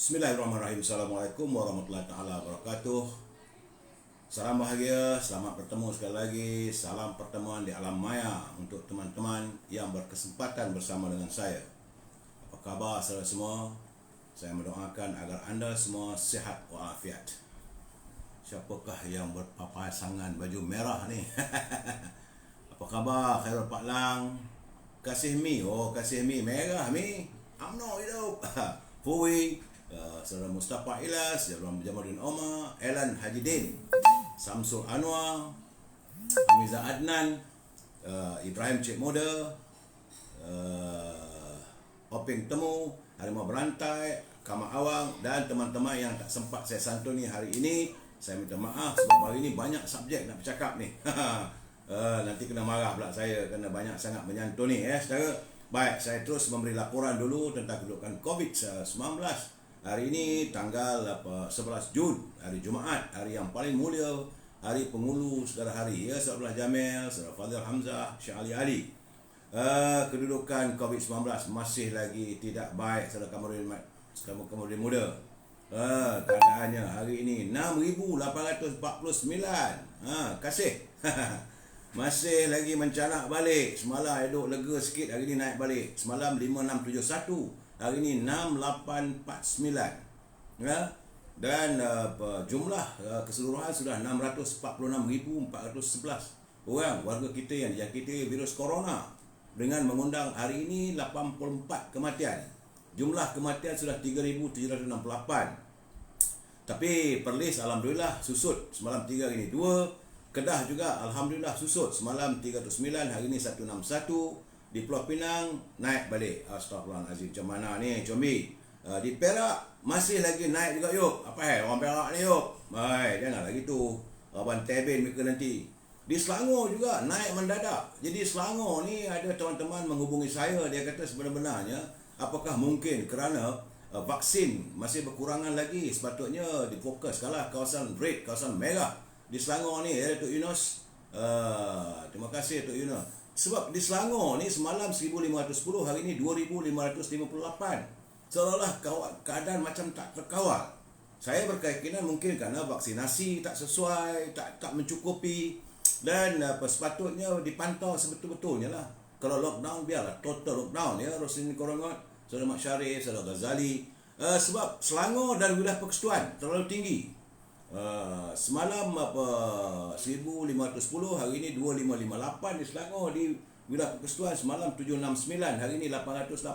Bismillahirrahmanirrahim. Assalamualaikum warahmatullahi taala wabarakatuh. Salam bahagia, selamat bertemu sekali lagi. Salam pertemuan di alam maya untuk teman-teman yang berkesempatan bersama dengan saya. Apa khabar saudara semua? Saya mendoakan agar anda semua sihat walafiat. Siapakah yang berpapasangan baju merah ni? Apa khabar Khairul Pak Lang? Kasih mi, kasih mi merah mi. UMNO hidup. Fui, Saudara Mustafa Ilyas, Jamaluddin Omar, Elan Haji Din, Samsul Anwar, Hamiza Adnan, Ibrahim Cik Moda, Oping Temu, Harimau Berantai, Kamal Awang dan teman-teman yang tak sempat saya santuni hari ini. Saya minta maaf sebab hari ini banyak subjek nak bercakap ni. Nanti kena marah pula saya kerana banyak sangat menyantuni saudara. Baik, saya terus memberi laporan dulu tentang kedudukan COVID-19. Hari ini tanggal 11 Jun, hari Jumaat, hari yang paling mulia, hari penghulu segala hari. Saudara Jamil, Saudara Fadil Hamzah, Syekh Ali. Kedudukan COVID-19 masih lagi tidak baik, Saudara Kamarudin Muda. Keadaannya hari ini 6,849. Kasih. Masih lagi mencanak balik. Semalam duduk lega sikit, hari ni naik balik. Semalam 5,671. Hari ni 6,849. Dan jumlah keseluruhan sudah 646,411 orang warga kita yang dijangkiti virus corona, dengan mengundang hari ini 84 kematian. Jumlah kematian sudah 3,768. Tapi Perlis alhamdulillah susut, semalam 3, hari ini 2. Kedah juga alhamdulillah susut, semalam 309, hari ini 161. Di Pulau Pinang naik balik. Astagfirullahalazim, macam mana ni Combi? Di Perak masih lagi naik juga yuk. Apa orang Perak ni yuk? Janganlah gitu. Abang Tebin mereka nanti. Di Selangor juga naik mendadak. Jadi Selangor ni ada teman-teman menghubungi saya, dia kata sebenarnya apakah mungkin kerana vaksin masih berkurangan lagi, sepatutnya difokuskanlah kawasan red, kawasan merah di Selangor ni, Tok Yunus. Terima kasih Tok Yunus. Sebab di Selangor ni semalam 1,510, hari ni 2,558. Seolah-olah keadaan macam tak terkawal. Saya berkeyakinan mungkin kerana vaksinasi tak sesuai, tak mencukupi, dan sepatutnya dipantau sebetul-betulnya lah. Kalau lockdown, biarlah total lockdown Rosini Korongot, Saudara Mat Syarif, Saudara Ghazali. Sebab Selangor dan wilayah persekutuan terlalu tinggi. Semalam 1,510, hari ini 2,558 di Selangor. Di wilayah persekutuan semalam 769, hari ini 884.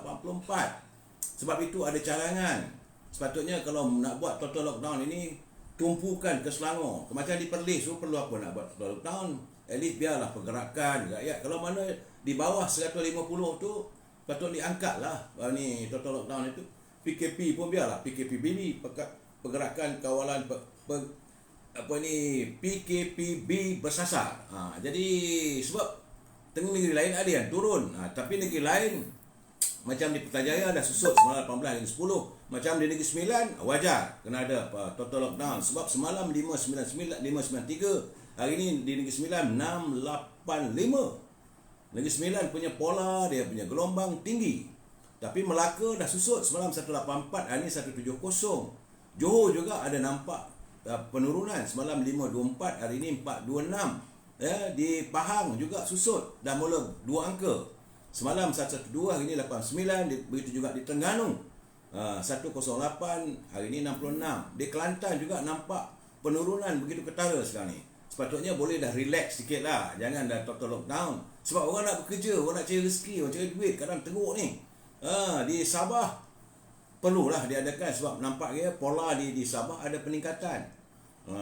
Sebab itu ada cadangan. Sepatutnya kalau nak buat total lockdown ini, tumpukan ke Selangor. Macam di Perlis tu, perlu apa nak buat total lockdown? At least biarlah pergerakan rakyat. Kalau mana di bawah 150 tu, patut diangkatlah ni total lockdown itu. PKP pun biarlah PKPB, pergerakan kawalan PKPB bersasar. Jadi sebab tengah negeri lain ada yang turun, tapi negeri lain macam di Putrajaya dah susut semalam 18 hari 10. Macam di Negeri Sembilan wajar kena ada total lockdown sebab semalam 593, hari ini di Negeri Sembilan 685. Negeri Sembilan punya pola, dia punya gelombang tinggi. Tapi Melaka dah susut semalam 184, hari ini 170. Johor juga ada nampak penurunan, semalam 524, hari ini 426. Di Pahang juga susut, dah mula 2 angka. Semalam 112, hari ini 89. Begitu juga di Terengganu 108, hari ini 66. Di Kelantan juga nampak penurunan begitu ketara sekarang ni. Sepatutnya boleh dah relax sikit lah, jangan dah total lockdown. Sebab orang nak bekerja, orang nak cari rezeki, orang cari duit, kadang teruk ni. Di Sabah perlulah diadakan sebab nampak pola di Sabah ada peningkatan.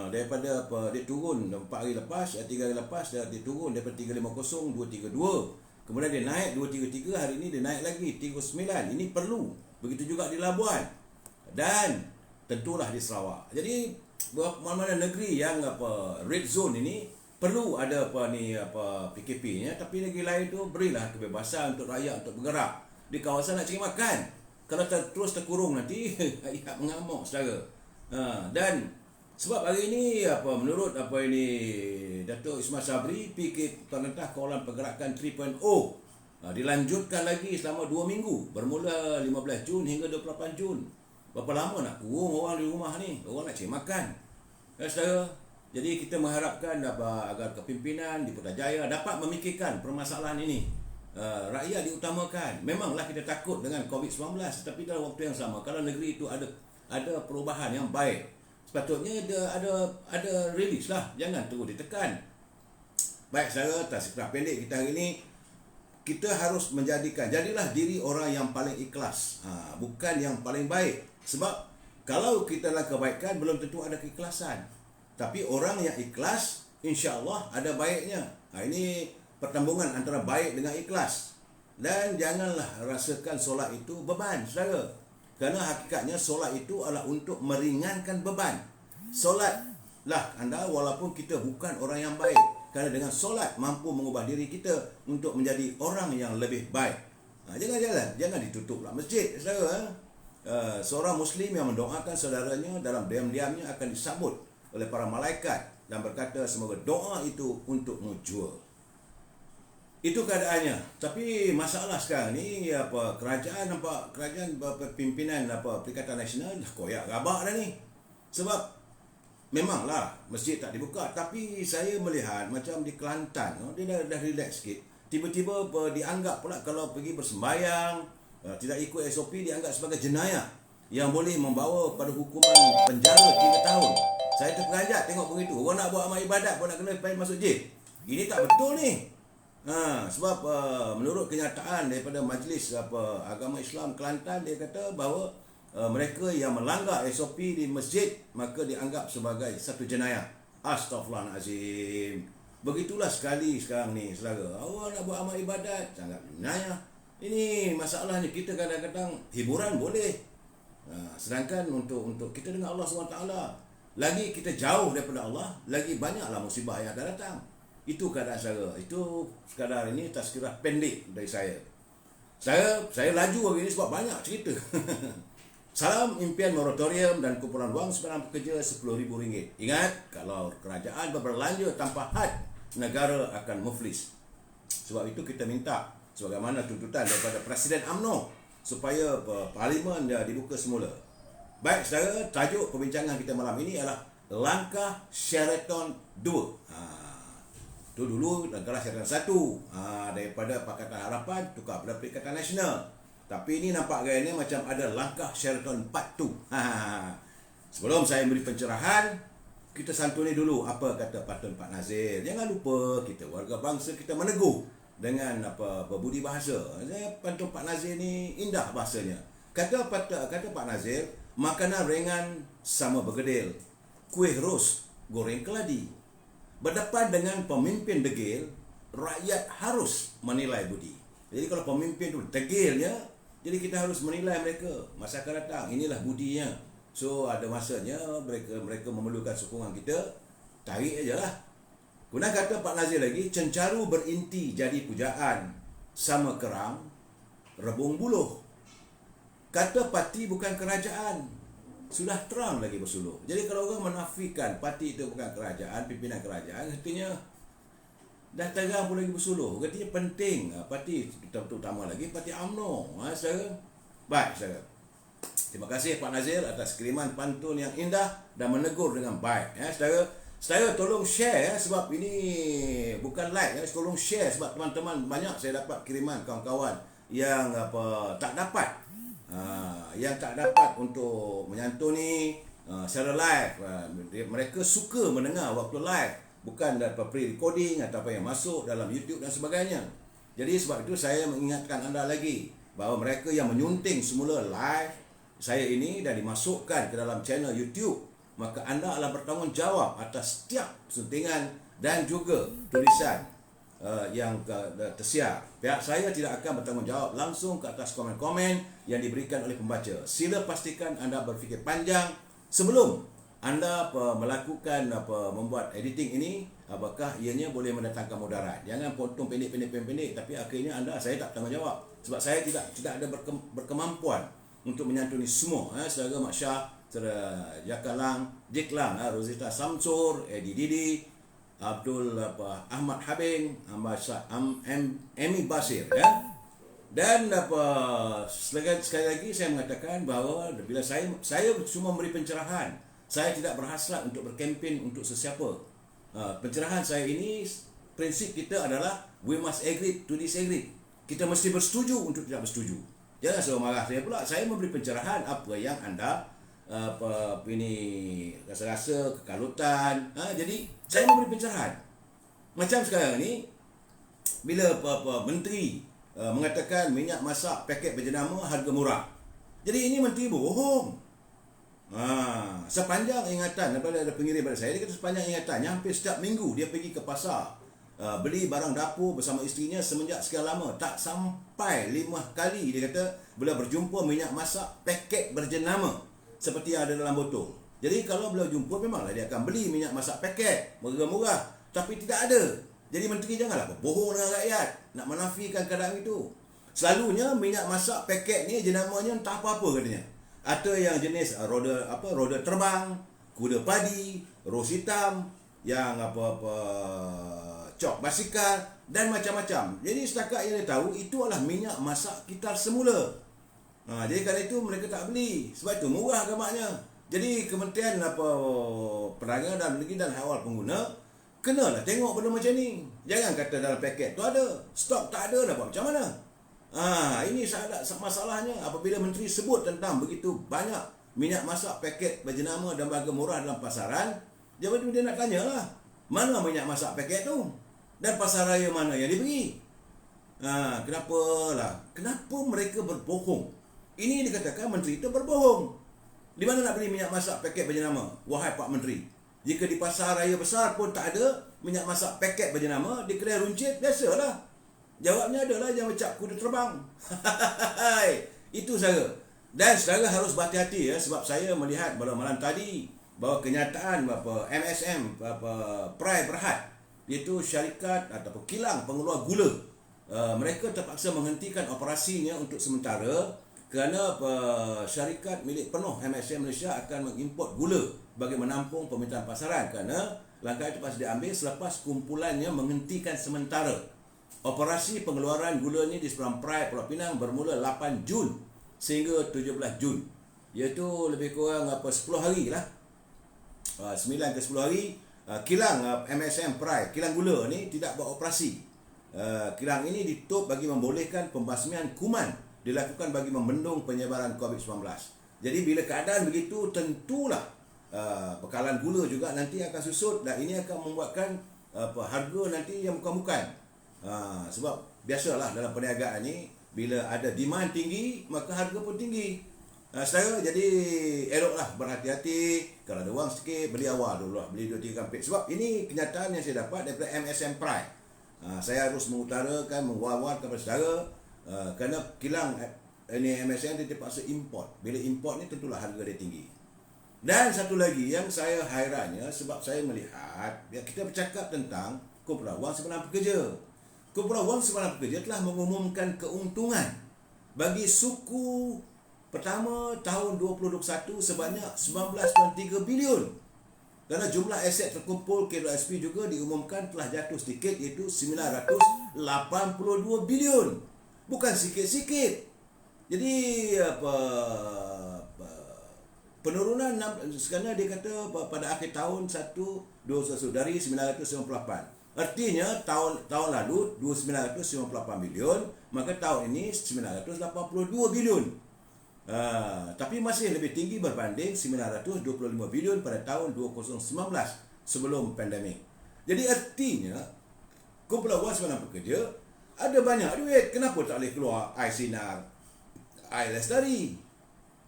Daripada dia turun 4 hari lepas, 3 hari lepas dia turun daripada 350 232. Kemudian dia naik 233, hari ini dia naik lagi 39. Ini perlu. Begitu juga di Labuan dan tentulah di Sarawak. Jadi mana-mana negeri yang red zone ini perlu ada PKP-nya, tapi negeri lain tu berilah kebebasan untuk rakyat untuk bergerak. Di kawasan nak cari makan. Kalau terus terkurung nanti rakyat mengamuk saudara. Dan sebab hari ini menurut Datuk Ismail Sabri, PKP Pemerintah Kawalan Pergerakan 3.0 dilanjutkan lagi selama 2 minggu bermula 15 Jun hingga 28 Jun. Berapa lama nak kurung orang di rumah ni? Orang nak cari makan. Saudara, jadi kita mengharapkan agar kepimpinan di Putrajaya dapat memikirkan permasalahan ini. Rakyat diutamakan. Memanglah kita takut dengan COVID-19, tapi dalam waktu yang sama, kalau negeri itu ada perubahan yang baik, sepatutnya ada release lah. Jangan terus ditekan. Baik saudara, atas cerita pendek kita hari ini, kita harus jadilah diri orang yang paling ikhlas, bukan yang paling baik. Sebab kalau kita lakukan kebaikan, belum tentu ada keikhlasan. Tapi orang yang ikhlas, insya-Allah ada baiknya. Ini pertembungan antara baik dengan ikhlas. Dan janganlah rasakan solat itu beban, saudara. Kerana hakikatnya solat itu adalah untuk meringankan beban. Solatlah anda walaupun kita bukan orang yang baik. Kerana dengan solat mampu mengubah diri kita untuk menjadi orang yang lebih baik. Jangan ditutuplah masjid, saudara. Seorang Muslim yang mendoakan saudaranya dalam diam-diamnya akan disambut oleh para malaikat dan berkata semoga doa itu untuk mujur. Itu keadaannya. Tapi masalah sekarang ni kerajaan pimpinan Perikatan Nasional dah koyak rabak dah ni. Sebab memanglah masjid tak dibuka, tapi saya melihat macam di Kelantan dia dah relax sikit. Tiba-tiba dianggap pula kalau pergi bersembayang tidak ikut SOP dianggap sebagai jenayah yang boleh membawa pada hukuman penjara 3 tahun. Saya terperanjat tengok begitu. Orang nak buat amal ibadat pun nak kena masuk jail. Ini tak betul ni. Sebab menurut kenyataan daripada Majlis Agama Islam Kelantan, dia kata bahawa mereka yang melanggar SOP di masjid maka dianggap sebagai satu jenayah. Astaghfirullahalazim. Begitulah sekali sekarang ni, saudara. Orang nak buat amal ibadat sangat jenayah. Ini masalahnya, kita kadang-kadang hiburan boleh. Sedangkan untuk kita dengan Allah SWT, lagi kita jauh daripada Allah, lagi banyaklah musibah yang akan datang. Itu keadaan saya. Itu sekadar ini tazkirah pendek dari saya. Saya laju hari ini sebab banyak cerita. Salam impian moratorium dan kumpulan wang sebarang pekerja RM10,000. Ingat, kalau kerajaan berbelanja tanpa had, negara akan muflis. Sebab itu kita minta sebagaimana tuntutan daripada Presiden UMNO supaya parlimen dia dibuka semula. Baik saudara, tajuk perbincangan kita malam ini adalah langkah Sheraton 2. Itu dulu langkah Sheraton 1. Daripada Pakatan Harapan tukar pada Perikatan Nasional. Tapi ini nampak gayanya macam ada langkah Sheraton Part 2. Sebelum saya beri pencerahan, kita santuni dulu apa kata Patun Pak Nazir. Jangan lupa kita warga bangsa kita meneguh dengan berbudi bahasa. Pantun Pak Nazir ni indah bahasanya. Kata Pak Nazir, makanan ringan sama bergedil, kuih ros goreng keladi. Berdepan dengan pemimpin degil, rakyat harus menilai budi. Jadi kalau pemimpin tu degilnya, jadi kita harus menilai mereka masa akan datang. Inilah budinya. So ada masanya mereka memerlukan sokongan kita, tarik ajalah. Kemudian kata Pak Nazir lagi, cencaru berinti jadi pujaan, sama kerang, rebung buluh. Kata parti bukan kerajaan, sudah terang lagi bersuluh. Jadi kalau orang menafikan parti itu bukan kerajaan, pimpinan kerajaan, artinya dah terang pun lagi bersuluh. Artinya penting parti, terutama lagi parti UMNO. Saudara? Baik, saudara. Terima kasih Pak Nazir atas kiriman pantun yang indah dan menegur dengan baik. Saudara, saya tolong share sebab ini bukan like. Tolong share sebab teman-teman banyak saya dapat kiriman kawan-kawan yang tak dapat untuk menyantuni secara live. Mereka suka mendengar waktu live, bukan daripada pre-recording atau apa yang masuk dalam YouTube dan sebagainya. Jadi sebab itu saya mengingatkan anda lagi bahawa mereka yang menyunting semula live saya ini dan dimasukkan ke dalam channel YouTube, maka anda adalah bertanggungjawab atas setiap suntingan dan juga tulisan yang tersiar. Pihak saya tidak akan bertanggungjawab langsung ke atas komen-komen yang diberikan oleh pembaca. Sila pastikan anda berfikir panjang sebelum anda melakukan membuat editing ini, apakah ianya boleh mendatangkan mudarat. Jangan potong pendek, tapi akhirnya saya tak bertanggungjawab sebab saya tidak ada berkemampuan untuk menyantuni semua. Saudara Mak Syah, saudara Jakalang, Jeklang, Rosita Samsur, Edi Didi, Abdul Ahmad Habing, Emi Basir. Dan sekali lagi saya mengatakan bahawa bila saya cuma memberi pencerahan, saya tidak berhasrat untuk berkempen untuk sesiapa. Pencerahan saya ini, prinsip kita adalah we must agree to disagree. Kita mesti bersetuju untuk tidak bersetuju. Jangan suruh marah saya pula. Saya memberi pencerahan apa yang anda ini rasa-rasa kekalutan. Jadi saya memberi pencerahan. Macam sekarang ni bila menteri mengatakan minyak masak paket berjenama harga murah. Jadi ini menteri bohong. Sepanjang ingatan daripada ada pengirim pada saya, dia kata sepanjang ingatannya hampir setiap minggu dia pergi ke pasar beli barang dapur bersama isterinya semenjak sekian lama. Tak sampai 5 kali dia kata bila berjumpa minyak masak paket berjenama seperti yang ada dalam botol. Jadi kalau beliau jumpa memanglah dia akan beli minyak masak paket murah-murah, tapi tidak ada. Jadi menteri janganlah berbohong dengan rakyat nak menafikan keadaan itu. Selalunya minyak masak paket ni jenamanya entah apa-apa katanya. Ada yang jenis roda terbang, kuda padi, ros hitam, yang cok basikal dan macam-macam. Jadi setakat yang dia tahu itu adalah minyak masak kita semula. Jadi kerana itu mereka tak beli. Sebab itu murah agaknya. Jadi Kementerian Perdagangan Dalam Negeri dan Hal Pengguna kenalah tengok benda macam ni. Jangan kata dalam paket tu ada, stok tak ada, nak buat macam mana? Ini masalahnya apabila menteri sebut tentang begitu banyak minyak masak paket berjenama dan harga murah dalam pasaran, dia nak tanyalah, mana minyak masak paket tu? Dan pasar raya mana yang diberi? Kenapa mereka berbohong? Ini dikatakan menteri itu berbohong. Di mana nak beli minyak masak paket berjenama? Wahai Pak Menteri, jika di pasar raya besar pun tak ada minyak masak paket berjenama, di kedai runcit biasalah. Jawabnya adalah yang macam kuda terbang. Itu saja. Dan saudara harus berhati-hati ya, sebab saya melihat pada malam tadi bahawa kenyataan MSM Pride Berhad, iaitu syarikat ataupun kilang pengeluar gula, mereka terpaksa menghentikan operasinya untuk sementara kerana syarikat milik penuh MSM Malaysia akan mengimport gula bagi menampung permintaan pasaran, kerana langkah itu pasti diambil selepas kumpulannya menghentikan sementara operasi pengeluaran gula ni di seberang Pride Pulau Pinang bermula 8 Jun sehingga 17 Jun, iaitu lebih kurang 10 hari lah, 9 ke 10 hari. Kilang MSM Pride, kilang gula ni tidak buat operasi. Kilang ini ditutup bagi membolehkan pembasmian kuman dilakukan bagi membendung penyebaran COVID-19. Jadi bila keadaan begitu, tentulah bekalan gula juga nanti akan susut, dan ini akan membuatkan harga nanti yang bukan-bukan. Sebab biasalah dalam perniagaan ni, bila ada demand tinggi maka harga pun tinggi. Saudara, jadi eloklah berhati-hati. Kalau ada wang sikit, beli awal dulu lah, beli 2-3 kampit. Sebab ini kenyataan yang saya dapat daripada MSM Pride. Saya harus mengutarakan, mengwar-war kepada saudara, kerana kilang ini MSM dia terpaksa import. Bila import ni tentulah harga dia tinggi. Dan satu lagi yang saya hairannya, sebab saya melihat kita bercakap tentang Kumpulan Wang Simpanan Pekerja. Kumpulan Wang Simpanan Pekerja telah mengumumkan keuntungan bagi suku pertama tahun 2021 sebanyak 19.3 bilion. Kerana jumlah aset terkumpul KWSP juga diumumkan telah jatuh sedikit, iaitu 982 bilion. Bukan sikit-sikit. Jadi penurunan sekarang dia kata pada akhir tahun 2021 dari 998. Artinya tahun lalu 998 bilion, maka tahun ini 982 bilion. Tapi masih lebih tinggi berbanding 925 bilion pada tahun 2019 sebelum pandemik. Jadi artinya Kumpulan Wang Simpanan Pekerja ada banyak duit. Kenapa tak boleh keluar air sinar, air lestari?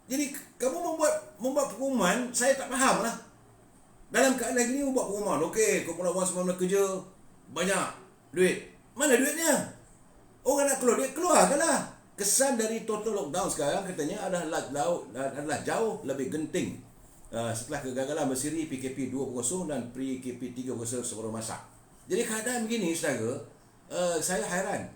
Jadi kamu membuat pengumuman, saya tak faham lah. Dalam keadaan ini membuat pengumuman, okey, Kumpulan Wang Simpanan Pekerja banyak duit. Mana duitnya? Orang nak keluar duit, keluarkanlah. Kesan dari total lockdown sekarang katanya adalah jauh lebih genting setelah kegagalan bersiri PKP 2.0 dan PKP 3.0 sebelum masa. Jadi keadaan begini, saudara, saya hairan.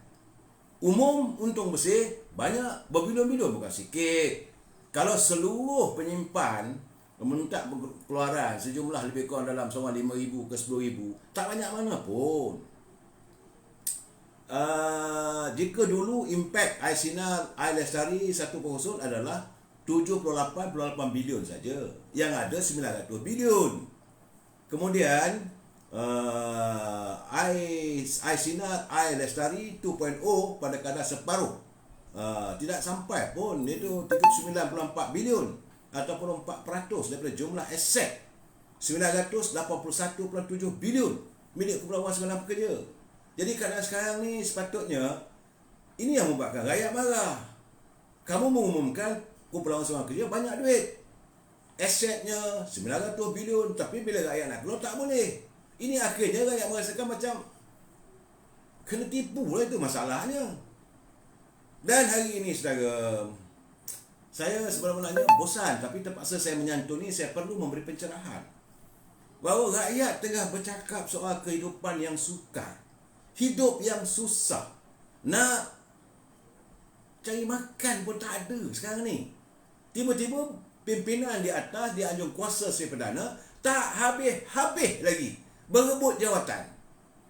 Umum untung bersih banyak, berbilion-bilion, bukan sikit. Kalau seluruh penyimpan menuntak keluaran sejumlah lebih kurang dalam 5,000 ke 10,000, tak banyak mana pun. jika dulu impact Air Sinar, Air Lestari 1.0 adalah 78.8 bilion saja. Yang ada 900 bilion. Kemudian Air Sinar, Air Lestari 2.0 pada kadar separuh. Tidak sampai pun, itu 94 bilion ataupun 4% daripada jumlah aset 981.7 bilion milik Kepulauan Semenanjung Pekerja. Jadi keadaan sekarang ni sepatutnya ini yang membuatkan rakyat marah. Kamu mengumumkan Kepulauan Semenanjung Pekerja banyak duit, asetnya 900 bilion, tapi bila rakyat nak keluar tak boleh. Ini akhirnya rakyat merasakan macam kena tipu lah, itu masalahnya. Dan hari ini saudara, saya sebenarnya bosan, tapi terpaksa saya menyantuni, saya perlu memberi pencerahan bahawa rakyat tengah bercakap soal kehidupan yang sukar, hidup yang susah, nak cari makan pun tak ada sekarang ni. Tiba-tiba pimpinan di atas, di anjung kuasa Sri Perdana tak habis-habis lagi berebut jawatan.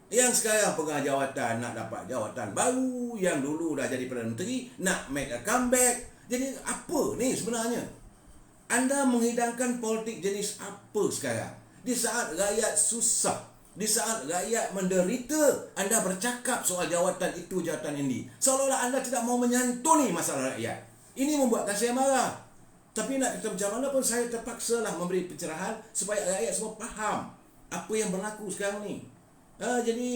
Yang sekarang pegang jawatan nak dapat jawatan baru, yang dulu dah jadi Perdana Menteri nak make a comeback. Jadi apa ni sebenarnya? Anda menghidangkan politik jenis apa sekarang? Di saat rakyat susah, di saat rakyat menderita, anda bercakap soal jawatan itu, jawatan ini. Seolah-olah anda tidak mau menyantuni masalah rakyat. Ini membuatkan saya marah. Tapi nak kata macam mana pun, saya terpaksalah memberi pencerahan supaya rakyat semua faham apa yang berlaku sekarang ni. Jadi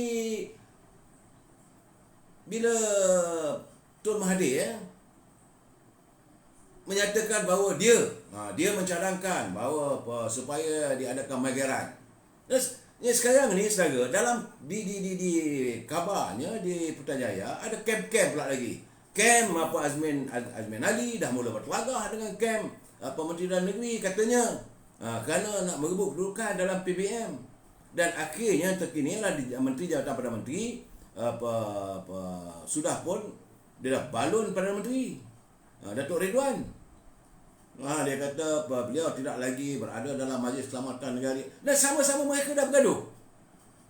bila Tun Mahathir menyatakan bahawa dia mencadangkan bahawa supaya diadakan Magaran. Sekarang ni saudara, dalam di kabarnya di Putrajaya ada kem-kem pula lagi. Kem Azmin Ali dah mula bertelagah dengan kem Menteri Dalam Negeri katanya kerana nak merebut kedudukan dalam PBM. Dan akhirnya terkini lah Menteri Jawatan Perdana Menteri sudah pun dia dah balun Perdana Menteri Datuk Ridwan. Dia kata beliau tidak lagi berada dalam Majlis Keselamatan Negara. Dan sama-sama mereka dah bergaduh.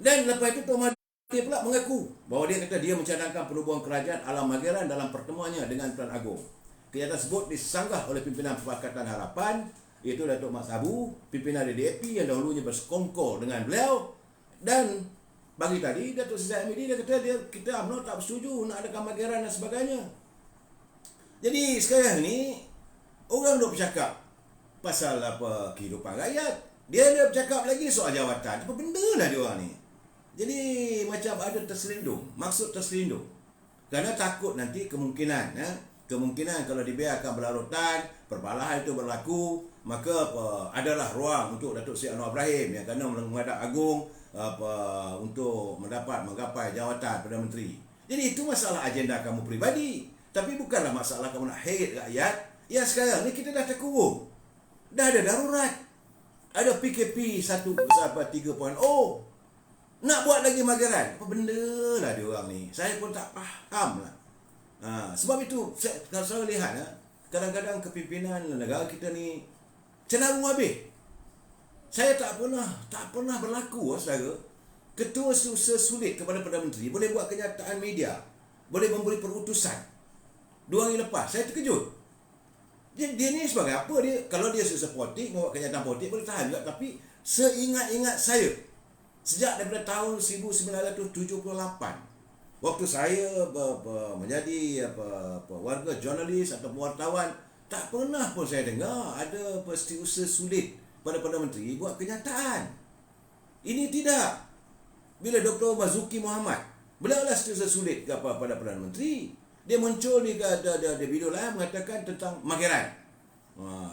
Dan lepas itu Tun Mahathir pula mengaku bahawa dia kata dia mencadangkan penubuhan kerajaan ala Magaran dalam pertemuannya dengan Tuan Agong. Kenyataan tersebut disanggah oleh pimpinan Pakatan Harapan, iaitu Datuk Mat Sabu, pimpinan DAP yang dahulunya bersekongkol dengan beliau. Dan pagi tadi Datuk Seri Zahid dia kata kita UMNO tak bersetuju nak adakan Magaran dan sebagainya. Jadi sekarang ni orang duk bercakap pasal kehidupan rakyat. Dia bercakap lagi soal jawatan. Apa benda lah dia orang ni. Jadi macam ada terselindung. Maksud terselindung. Kerana takut nanti kemungkinan kalau dibiarkan berlarutan, perbalahan itu berlaku, maka adalah ruang untuk Datuk Seri Anwar Ibrahim yang kerana menghadap Agong untuk menggapai jawatan Perdana Menteri. Jadi itu masalah agenda kamu peribadi. Tapi bukanlah masalah kamu nak hate rakyat. Yang sekarang ni kita dah terkurung. Dah ada darurat. Ada PKP 1.3.0. Nak buat lagi Magaran. Apa benda lah dia orang ni. Saya pun tak faham lah. Sebab itu kalau saya lihat kadang-kadang kepimpinan negara kita ni cenderung habis. Saya tak pernah berlaku saudara. Ketua sesulit kepada Perdana Menteri boleh buat kenyataan media, boleh memberi perutusan. 2 hari lepas saya terkejut. Dia ni sebagai apa dia? Kalau dia susah politik, membuat kenyataan politik boleh tahan juga. Tapi seingat-ingat saya, sejak daripada tahun 1978, waktu saya menjadi warga jurnalis atau wartawan, tak pernah pun saya dengar ada setiausaha sulit pada Perdana Menteri buat kenyataan. Ini tidak. Bila Dr. Mazuki Muhammad, beliau lah setiausaha sulit pada Perdana Menteri. Dia muncul di video lain mengatakan tentang Magaran.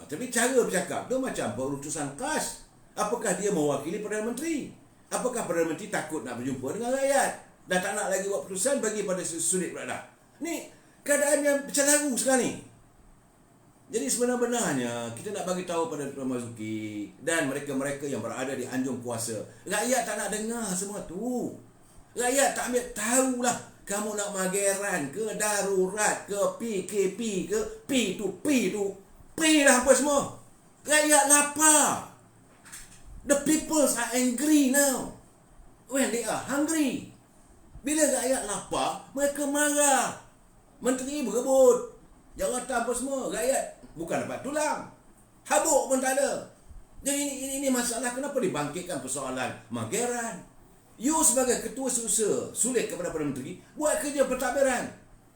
Tapi cara bercakap tu macam perutusan khas. Apakah dia mewakili Perdana Menteri? Apakah Perdana Menteri takut nak berjumpa dengan rakyat? Dah tak nak lagi buat keputusan, bagi pada sulit pula dah. Ni keadaan yang bercelaru sekarang ni. Jadi sebenarnya kita nak bagi tahu pada Dr. Mazuki dan mereka-mereka yang berada di anjung kuasa. Rakyat tak nak dengar semua tu. Rakyat tak ambil tahulah. Kamu nak Magaran ke, darurat ke, PKP ke, P lah apa semua. Rakyat lapar. The peoples are angry now when they are hungry. Bila rakyat lapar, mereka marah. Menteri berebut jawatan apa semua, rakyat bukan dapat tulang, habuk pun tak ada. Jadi ini masalah. Kenapa dibangkitkan persoalan mageran? You sebagai ketua seusaha sulit kepada Perdana Menteri buat kerja pentadbiran.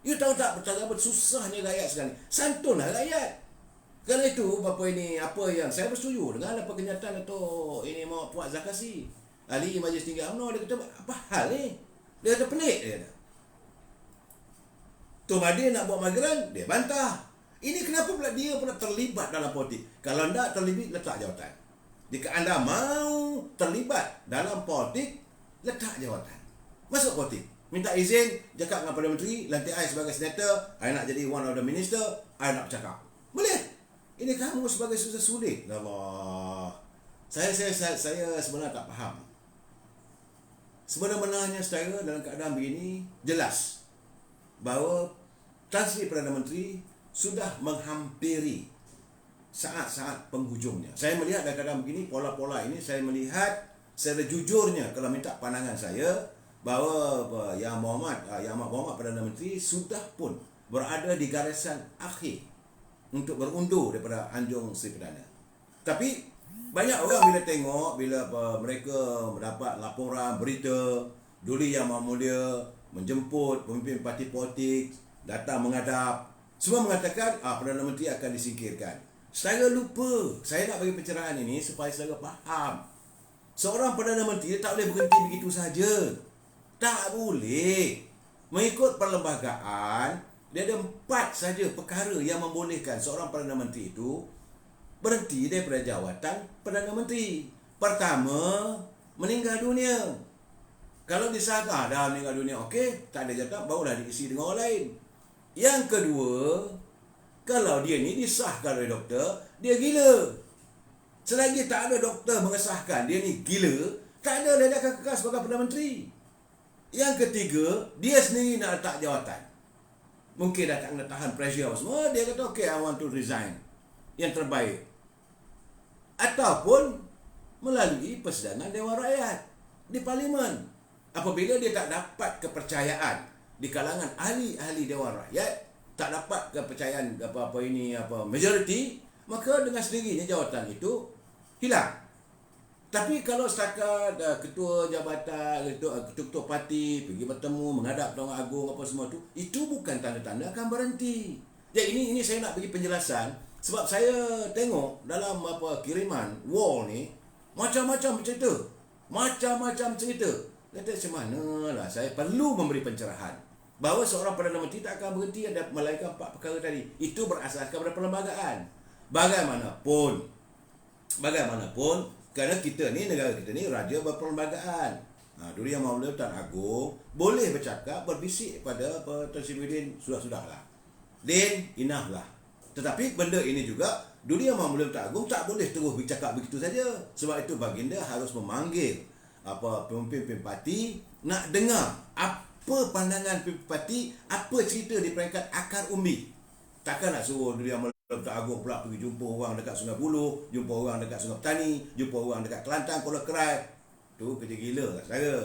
You tahu tak betapa susahnya rakyat sekarang ni? Santunlah rakyat. Kerana itu apa yang saya bersetuju dengan apa kenyataan Dato' ini Muhammad Fuad Zakasi, ahli Majlis Tinggi UMNO. Dia kata, apa hal ni? Dia kata pelik, dia kata. Tun Mahathir nak buat mageran, dia bantah. Ini kenapa pula dia pula terlibat dalam politik? Kalau anda terlibat, letak jawatan. Jika anda mau terlibat dalam politik, letak jawatan. Masuk politik. Minta izin, cakap dengan Perdana Menteri, lantik I sebagai senator, I nak jadi one of the minister, I nak bercakap. Boleh. Ini kamu sebagai susah sulit. Allah. Saya sebenarnya tak faham. Sebenarnya secara dalam keadaan begini, jelas bahawa Tan Sri Perdana Menteri sudah menghampiri saat-saat penghujungnya. Saya melihat dalam keadaan begini, pola-pola ini saya melihat secara jujurnya, kalau minta pandangan saya, bahawa Yang Muhammad Perdana Menteri sudah pun berada di garisan akhir untuk berundur daripada Anjung Sri Perdana. Tapi banyak orang bila tengok, bila mereka mendapat laporan, berita, Duli Yang Maha Mulia menjemput pemimpin parti politik, datang menghadap, semua mengatakan Perdana Menteri akan disingkirkan. Saya lupa, saya nak bagi pencerahan ini supaya saya faham. Seorang Perdana Menteri tak boleh berhenti begitu saja. Tak boleh. Mengikut perlembagaan, dia ada 4 saja perkara yang membolehkan seorang Perdana Menteri itu berhenti daripada jawatan Perdana Menteri. Pertama, meninggal dunia. Kalau disahkan dah meninggal dunia, okey, tak ada jawatan, barulah diisi dengan orang lain. Yang kedua, kalau dia ni disahkan oleh doktor, dia gila. Selagi tak ada doktor mengesahkan dia ni gila, tak ada dia akan kekal sebagai Perdana Menteri. Yang ketiga, dia sendiri nak letak jawatan. Mungkin dah tak nak tahan pressure apa semua, dia kata okay, I want to resign. Yang terbaik. Ataupun melalui persidangan Dewan Rakyat di Parlimen. Apabila dia tak dapat kepercayaan di kalangan ahli-ahli Dewan Rakyat, tak dapat kepercayaan majoriti, maka dengan sendirinya jawatan itu hilang. Tapi kalau setakat ketua jabatan, ketua parti pergi bertemu, menghadap Tuan Agong apa semua tu, itu bukan tanda-tanda akan berhenti. Jadi ini saya nak bagi penjelasan sebab saya tengok dalam kiriman wall ni macam-macam cerita. Macam-macam cerita. Kata macam mana lah, saya perlu memberi pencerahan bahawa seorang Perdana Menteri tak akan berhenti melainkan 4 perkara tadi. Itu berasaskan pada perlembagaan. Bagaimanapun, kerana kita ni, negara kita ni raja berperlembagaan. Dulu Yang Maha Mulia Tan Agong boleh bercakap, berbisik pada Tan Sri Muhyiddin, sudah-sudahlah. Din, enough lah. Tetapi benda ini juga, Dulu Yang Maha Mulia Tan Agong tak boleh terus bercakap begitu saja. Sebab itu baginda harus memanggil pemimpin parti, nak dengar apa pandangan pemimpin parti, apa cerita di peringkat akar umbi. Takkan nak suruh Dulu Yang Maha Mulia Tan Agong pula pergi jumpa orang dekat Sungai Buloh, jumpa orang dekat Sungai Petani, jumpa orang dekat Kelantan, Kuala Kerai. Tu kerja gila kat saya.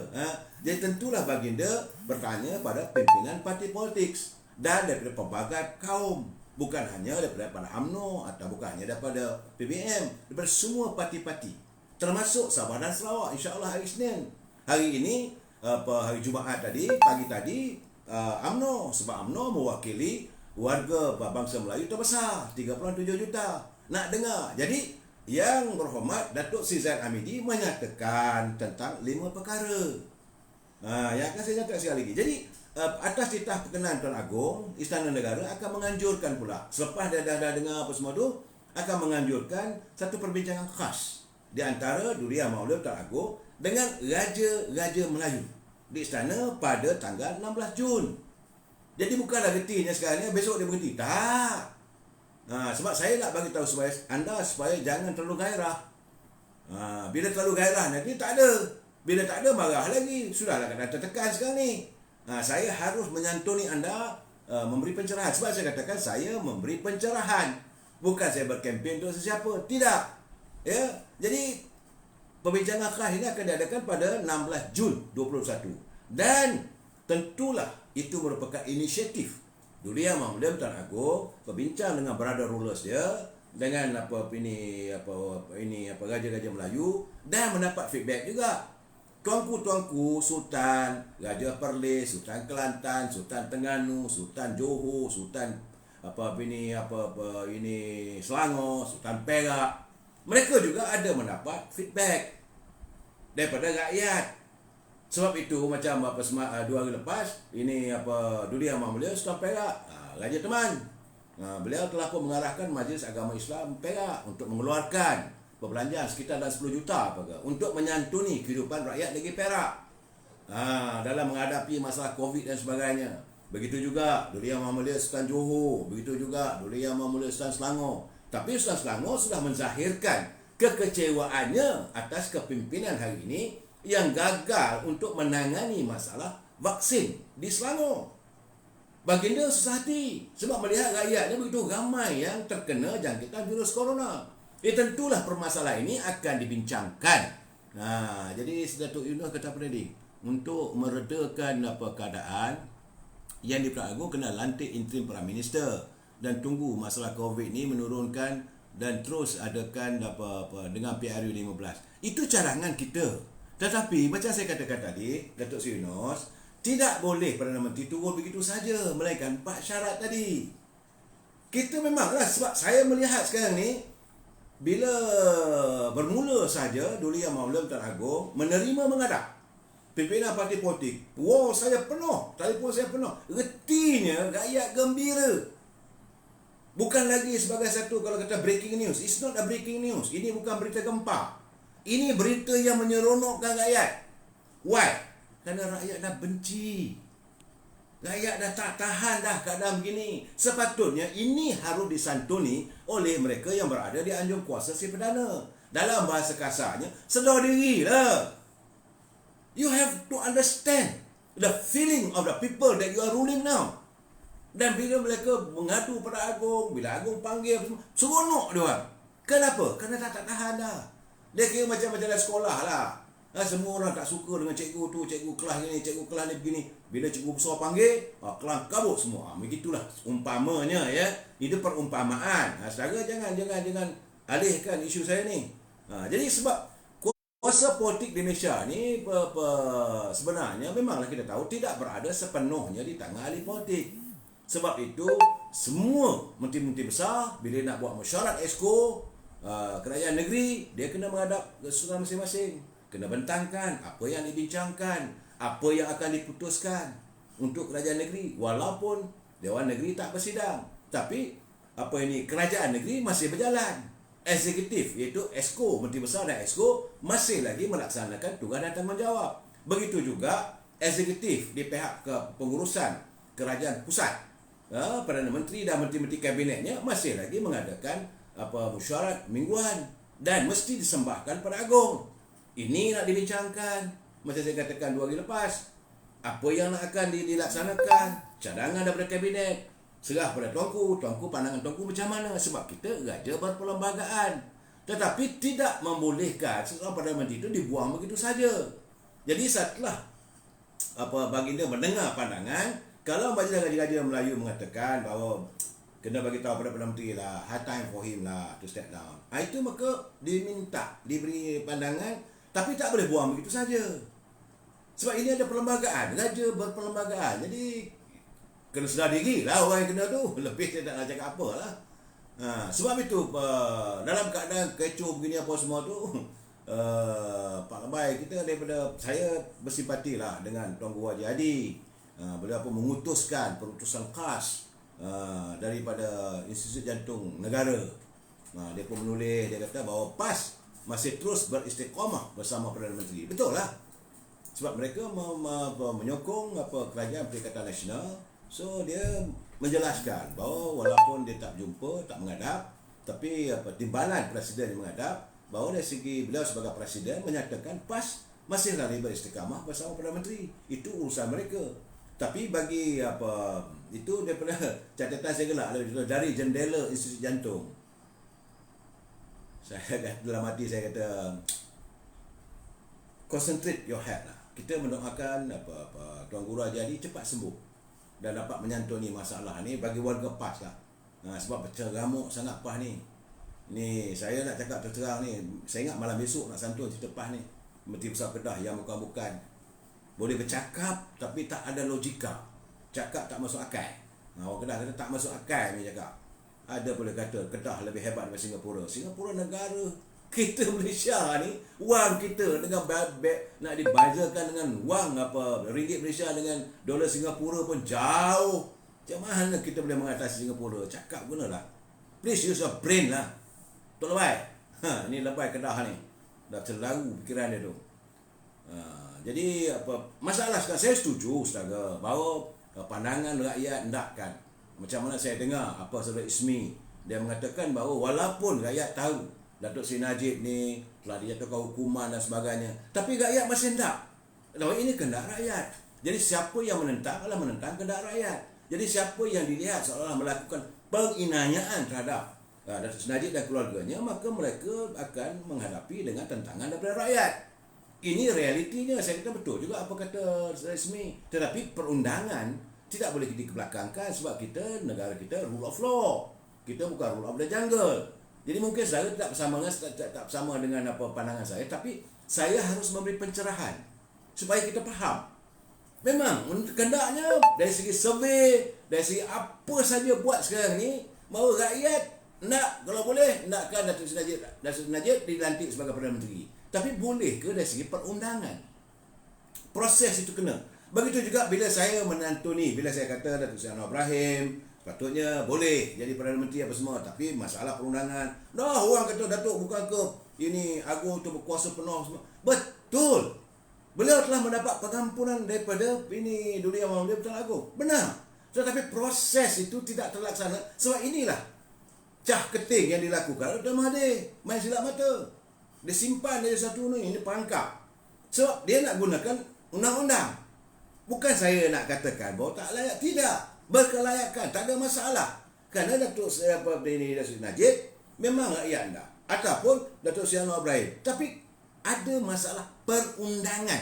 Jadi tentulah baginda bertanya pada pimpinan parti politik dan daripada pelbagai kaum. Bukan hanya daripada UMNO atau bukan hanya daripada PBM, daripada semua parti-parti. Termasuk Sabah dan Sarawak, insya-Allah hari Isnin. Hari ini hari Jumaat tadi, pagi tadi UMNO, sebab UMNO mewakili warga bangsa Melayu terbesar 3.7 juta nak dengar. Jadi Yang Berhormat Datuk Seri Zaid Hamidi menyatakan tentang 5 perkara. Yang akan saya nyatakan sekali lagi. Jadi atas titah perkenan Tuan Agong, Istana Negara akan menganjurkan pula, selepas dia dah dengar apa semua tu, akan menganjurkan satu perbincangan khas di antara Duli Yang Maha Mulia Tuan Agong dengan Raja-Raja Melayu di istana pada tanggal 16 Jun. Jadi bukanlah retinya sekarang ni, besok dia berhenti. Tak. Sebab saya nak bagi tahu supaya anda jangan terlalu gairah. Bila terlalu gairah nanti tak ada. Bila tak ada marah lagi. Sudahlah kena tertekan sekarang ni. Saya harus menyantuni anda, memberi pencerahan. Sebab saya katakan saya memberi pencerahan. Bukan saya berkempen untuk sesiapa. Tidak. Ya. Jadi perbincangan khas ini akan diadakan pada 16 Jun 2021. Dan tentulah itu merupakan inisiatif Duli Yang Mahmudah Tuan Agong berbincang dengan brother rulers dia, dengan Raja-Raja Melayu, dan mendapat feedback juga. Tuanku-tuanku Sultan Raja Perlis, Sultan Kelantan, Sultan Terengganu, Sultan Johor, Sultan Selangor, Sultan Perak, mereka juga ada mendapat feedback daripada rakyat. Sebab itu macam 2 hari lepas Duli Yang Mahmulia Sultan Perak, Raja Teman, beliau telah pun mengarahkan Majlis Agama Islam Perak untuk mengeluarkan perbelanjaan sekitar 10 juta untuk menyantuni kehidupan rakyat negeri Perak dalam menghadapi masalah Covid dan sebagainya. Begitu juga Duli Yang Mahmulia Sultan Johor, begitu juga Duli Yang Mahmulia Sultan Selangor. Tapi Sultan Selangor sudah menzahirkan kekecewaannya atas kepimpinan hari ini yang gagal untuk menangani masalah vaksin di Selangor. Baginda susah hati sebab melihat rakyatnya begitu ramai yang terkena jangkitan virus corona. Tentulah permasalahan ini akan dibincangkan. Jadi Datuk Yunus kata tadi, untuk meredakan keadaan, yang di Perang Agong kena lantik interim Prime Minister dan tunggu masalah Covid ni menurunkan dan terus adakan dengan PRU 15. Itu cadangan kita. Tetapi macam saya katakan tadi, Datuk Seri Yunus, tidak boleh Perdana Menteri turun begitu saja, melainkan 4 syarat tadi. Kita memanglah, sebab saya melihat sekarang ni, bila bermula saja Duli Yang Mahmulia Tuan Agong menerima menghadap pimpinan parti politik, wall saya penuh, telefon saya penuh, retinya rakyat gembira. Bukan lagi sebagai satu, kalau kata breaking news, it's not a breaking news, ini bukan berita gempa. Ini berita yang menyeronokkan rakyat. Why? Kerana rakyat dah benci. Rakyat dah tak tahan dah keadaan begini. Sepatutnya ini harus disantuni oleh mereka yang berada di anjung kuasa si perdana. Dalam bahasa kasarnya, sedar dirilah. You have to understand the feeling of the people that you are ruling now. Dan bila mereka mengadu pada Agong, bila Agong panggil, seronok dia orang. Kenapa? Kerana tak tahan dah. Dia kira macam dalam sekolah lah. Semua orang tak suka dengan cikgu tu, cikgu kelas ni, cikgu kelas ni begini. Bila cikgu besar panggil, kelas kabut semua. Begitulah umpamanya ya. Itu perumpamaan. Saudara jangan alihkan isu saya ni. Jadi sebab kuasa politik di Malaysia ni sebenarnya memanglah kita tahu tidak berada sepenuhnya di tangan ahli politik. Sebab itu semua menteri-menteri besar bila nak buat mesyuarat exco kerajaan negeri, dia kena menghadap kesultanan masing-masing, kena bentangkan apa yang dibincangkan, apa yang akan diputuskan untuk kerajaan negeri, walaupun Dewan Negeri tak bersidang, tapi kerajaan negeri masih berjalan. Eksekutif iaitu exco, menteri besar dan exco masih lagi melaksanakan tugas dan tanggungjawab. Begitu juga eksekutif di pihak pengurusan kerajaan pusat, Perdana Menteri dan menteri-menteri kabinetnya masih lagi mengadakan mesyuarat mingguan dan mesti disembahkan pada Agong. Ini nak dibincangkan. Macam saya katakan 2 hari lepas, apa yang akan dilaksanakan, cadangan daripada kabinet, serah pada tuanku, pandangan tuanku macam mana. Sebab kita raja berperlembagaan, tetapi tidak membolehkan seseorang Perdana Menteri itu dibuang begitu saja. Jadi setelah baginda mendengar pandangan, kalau Majlis Raja-Raja Melayu mengatakan bahawa kena bagi tahu pada Perdana Menteri lah, hard time for him lah to step down, itu maka diminta, diberi pandangan, tapi tak boleh buang begitu saja. Sebab ini ada perlembagaan, raja berperlembagaan. Jadi kena sedar diri lah orang yang kena tu. Lebih saya tak nak cakap apa lah. Sebab itu dalam keadaan kecoh begini apa semua tu, Pak Lembai kita daripada, saya bersimpati lah dengan Tuan Guru Haji Hadi. Beliau pun mengutuskan perutusan khas daripada Institut Jantung Negara. Dia pun menulis, dia kata bahawa PAS masih terus beristiqamah bersama Perdana Menteri. Betul lah. Sebab mereka menyokong kerajaan Perikatan Nasional. So dia menjelaskan bahawa walaupun dia tak jumpa, tak menghadap, tapi timbalan Presiden yang menghadap, bahawa dari segi beliau sebagai Presiden menyatakan PAS masih lagi beristiqamah bersama Perdana Menteri. Itu urusan mereka. Tapi bagi itu daripada catatan saya gelak dari jendela Institut Jantung. Saya dalam hati saya kata, concentrate your head lah. kita mendoakan Tuan Guru Haji Adi cepat sembuh dan dapat menyantuni masalah ni bagi warga PAS lah. Sebab berceramuk sangat PAS ni. Ni saya nak cakap terang ni, saya ingat malam besok nak santun cerita PAS ni. Menteri Besar Kedah yang bukan-bukan boleh bercakap tapi tak ada logika. Cakap tak masuk akal. Orang Kedah kata tak masuk akal ni cakap. Ada boleh kata Kedah lebih hebat daripada Singapura. Singapura negara kita, Malaysia ni wang kita dengan nak dibazakan dengan wang ringgit Malaysia dengan dolar Singapura pun jauh. Macam mana kita boleh mengatasi Singapura? Cakap gunalah. Please use your brain lah. Tok Lebay. Ni Lebay Kedah ni. Dah terlalu fikiran dia tu. Jadi masalah sekarang saya setuju saudara bahawa pandangan rakyat hendakkan. Macam mana saya dengar saudara Ismi, dia mengatakan bahawa walaupun rakyat tahu Datuk Seri Najib ni telah dijatuhkan hukuman dan sebagainya, tapi rakyat masih hendak. Lalu ini kehendak rakyat. Jadi siapa yang menentang adalah menentang kehendak rakyat. Jadi siapa yang dilihat seolah-olah melakukan penginayaan terhadap Datuk Seri Najib dan keluarganya, maka mereka akan menghadapi dengan tentangan daripada rakyat. Ini realitinya. Saya kata betul juga apa kata Resmi. Tetapi perundangan tidak boleh dikebelakangkan sebab kita, negara kita rule of law. Kita bukan rule of the jungle. Jadi mungkin saya tak bersama dengan pandangan saya, tapi saya harus memberi pencerahan supaya kita faham. Memang kehendaknya dari segi survey, dari segi apa saja buat sekarang ni, bahawa rakyat nak, kalau boleh, nakkan Datuk Seri Najib dilantik sebagai Perdana Menteri. Tapi boleh ke dari segi perundangan? Proses itu kena. Begitu juga bila saya menantuni, bila saya kata Datuk Seri Anwar Ibrahim patutnya boleh jadi Perdana Menteri apa semua, tapi masalah perundangan, dah orang kata Datuk bukan ke ini agung untuk berkuasa penuh semua. Betul. Beliau telah mendapat pengampunan daripada ini Duli Yang Mulia Pertuan Agong. Benar. Tetapi proses itu tidak terlaksana. Sebab inilah cah keting yang dilakukan Dr. Mahathir. Main silap mata. Dia simpan dari satu ni, ini perangkap. Sebab dia nak gunakan undang-undang. Bukan saya nak katakan bahawa tak layak. Tidak. Berkelayakan. Tak ada masalah. Kerana Datuk Seri Najib memang rakyat anda. Ataupun Datuk Seri Anwar Ibrahim. Tapi ada masalah perundangan.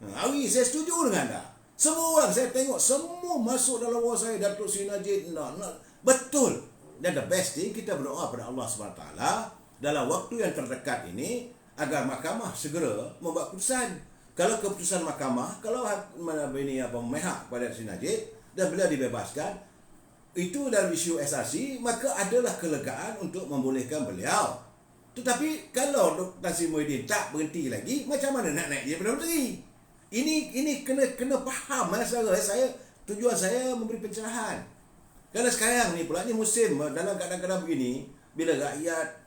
Hari saya setuju dengan anda. Semua orang saya tengok, semua masuk dalam wall saya, Datuk Seri Najib. Betul. Dan the best thing, kita berdoa pada Allah SWT dalam waktu yang terdekat ini agar mahkamah segera membuat keputusan. Kalau keputusan mahkamah, kalau memihak kepada Seri Najib dan beliau dibebaskan, itu dalam isu SRC, maka adalah kelegaan untuk membolehkan beliau. Tetapi kalau Dr. Tan Sri Muhyiddin tak berhenti lagi, macam mana nak naik dia Perdana Menteri? Ini kena faham saudara. Tujuan saya memberi pencerahan. Kerana sekarang ni pula ni musim dalam keadaan-keadaan begini, bila rakyat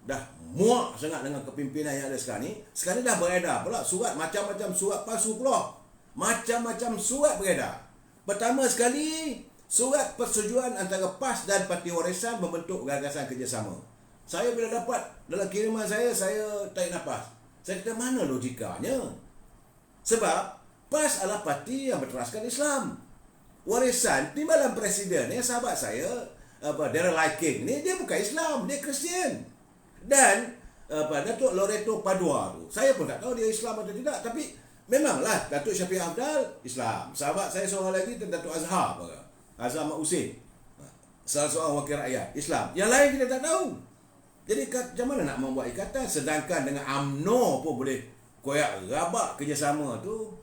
dah muak sangat dengan kepimpinan yang ada sekarang ni dah beredar pula surat, macam-macam surat palsu pula. Macam-macam surat beredar. Pertama sekali, surat persetujuan antara PAS dan Parti Warisan membentuk gagasan kerjasama. Saya bila dapat dalam kiriman saya tarik nafas. Saya kata mana logikanya? Sebab PAS adalah parti yang berteraskan Islam. Warisan, timbalan presiden yang sahabat saya, Daryl King ni, dia bukan Islam, dia Kristian. Dan Datuk Loreto Padua tu, saya pun tak tahu dia Islam atau tidak, tapi memanglah Datuk Syafiq Afdal Islam. Sahabat saya seorang lagi Datuk Azhar Mak Husin, salah seorang wakil rakyat Islam. Yang lain kita tak tahu. Jadi macam mana nak membuat ikatan, sedangkan dengan UMNO pun boleh koyak rabak kerjasama tu.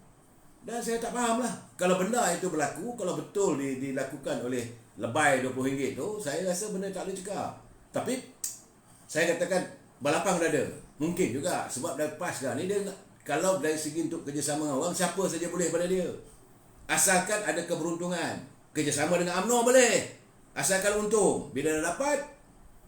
Dan saya tak faham lah. Kalau benda itu berlaku, kalau betul dilakukan oleh lebay RM20 tu, saya rasa benda tak boleh cakap. Tapi saya katakan balapang dada. Mungkin juga sebab dari PAS dah ni, dia kalau dari segi untuk kerjasama dengan orang, siapa saja boleh pada dia. Asalkan ada keberuntungan. Kerjasama dengan UMNO boleh, asalkan untung. Bila dah dapat,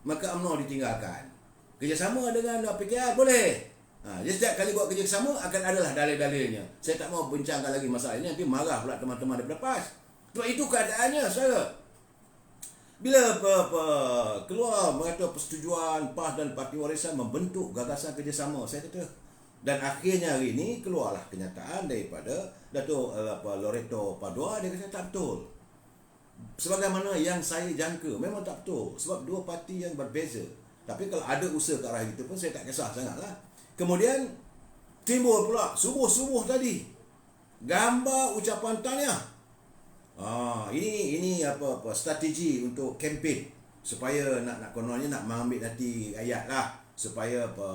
maka UMNO ditinggalkan. Kerjasama dengan PKR boleh. Jadi setiap kali buat kerjasama akan adalah dalil-dalilnya. Saya tak mau bincangkan lagi masalah ini, nanti marah pula teman-teman daripada PAS. Sebab itu keadaannya, saudara. Bila keluar mengatakan persetujuan PAS dan Parti Warisan membentuk gagasan kerjasama, saya kata, dan akhirnya hari ini keluarlah kenyataan daripada Datuk Loreto Padua, dia kata tak betul. Sebagaimana yang saya jangka, memang tak betul. Sebab dua parti yang berbeza. Tapi kalau ada usaha ke arah itu pun saya tak kisah sangatlah. Kemudian timbul pula subuh-subuh tadi gambar ucapan tahniah. Ini apa strategi untuk kempen supaya nak kononnya nak mengambil nanti ayat lah, supaya apa,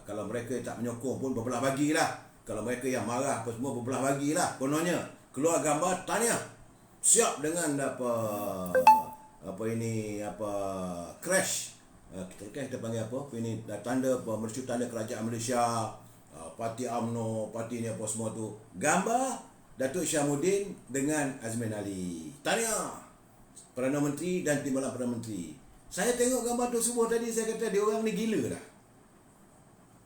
kalau mereka tak menyokong pun berbelah bagilah. Kalau mereka yang marah apa semua berbelah bagilah. Kononnya keluar gambar tahniah. Siap dengan crash. Kita panggil apa? Ini tanda mercu tanda kerajaan Malaysia, parti UMNO, parti ni apa semua tu. Gambar Datuk Syamuddin dengan Azmin Ali. Tahniah Perdana Menteri dan Timbalan Perdana Menteri. Saya tengok gambar tu semua tadi, saya kata dia orang ni gila dah.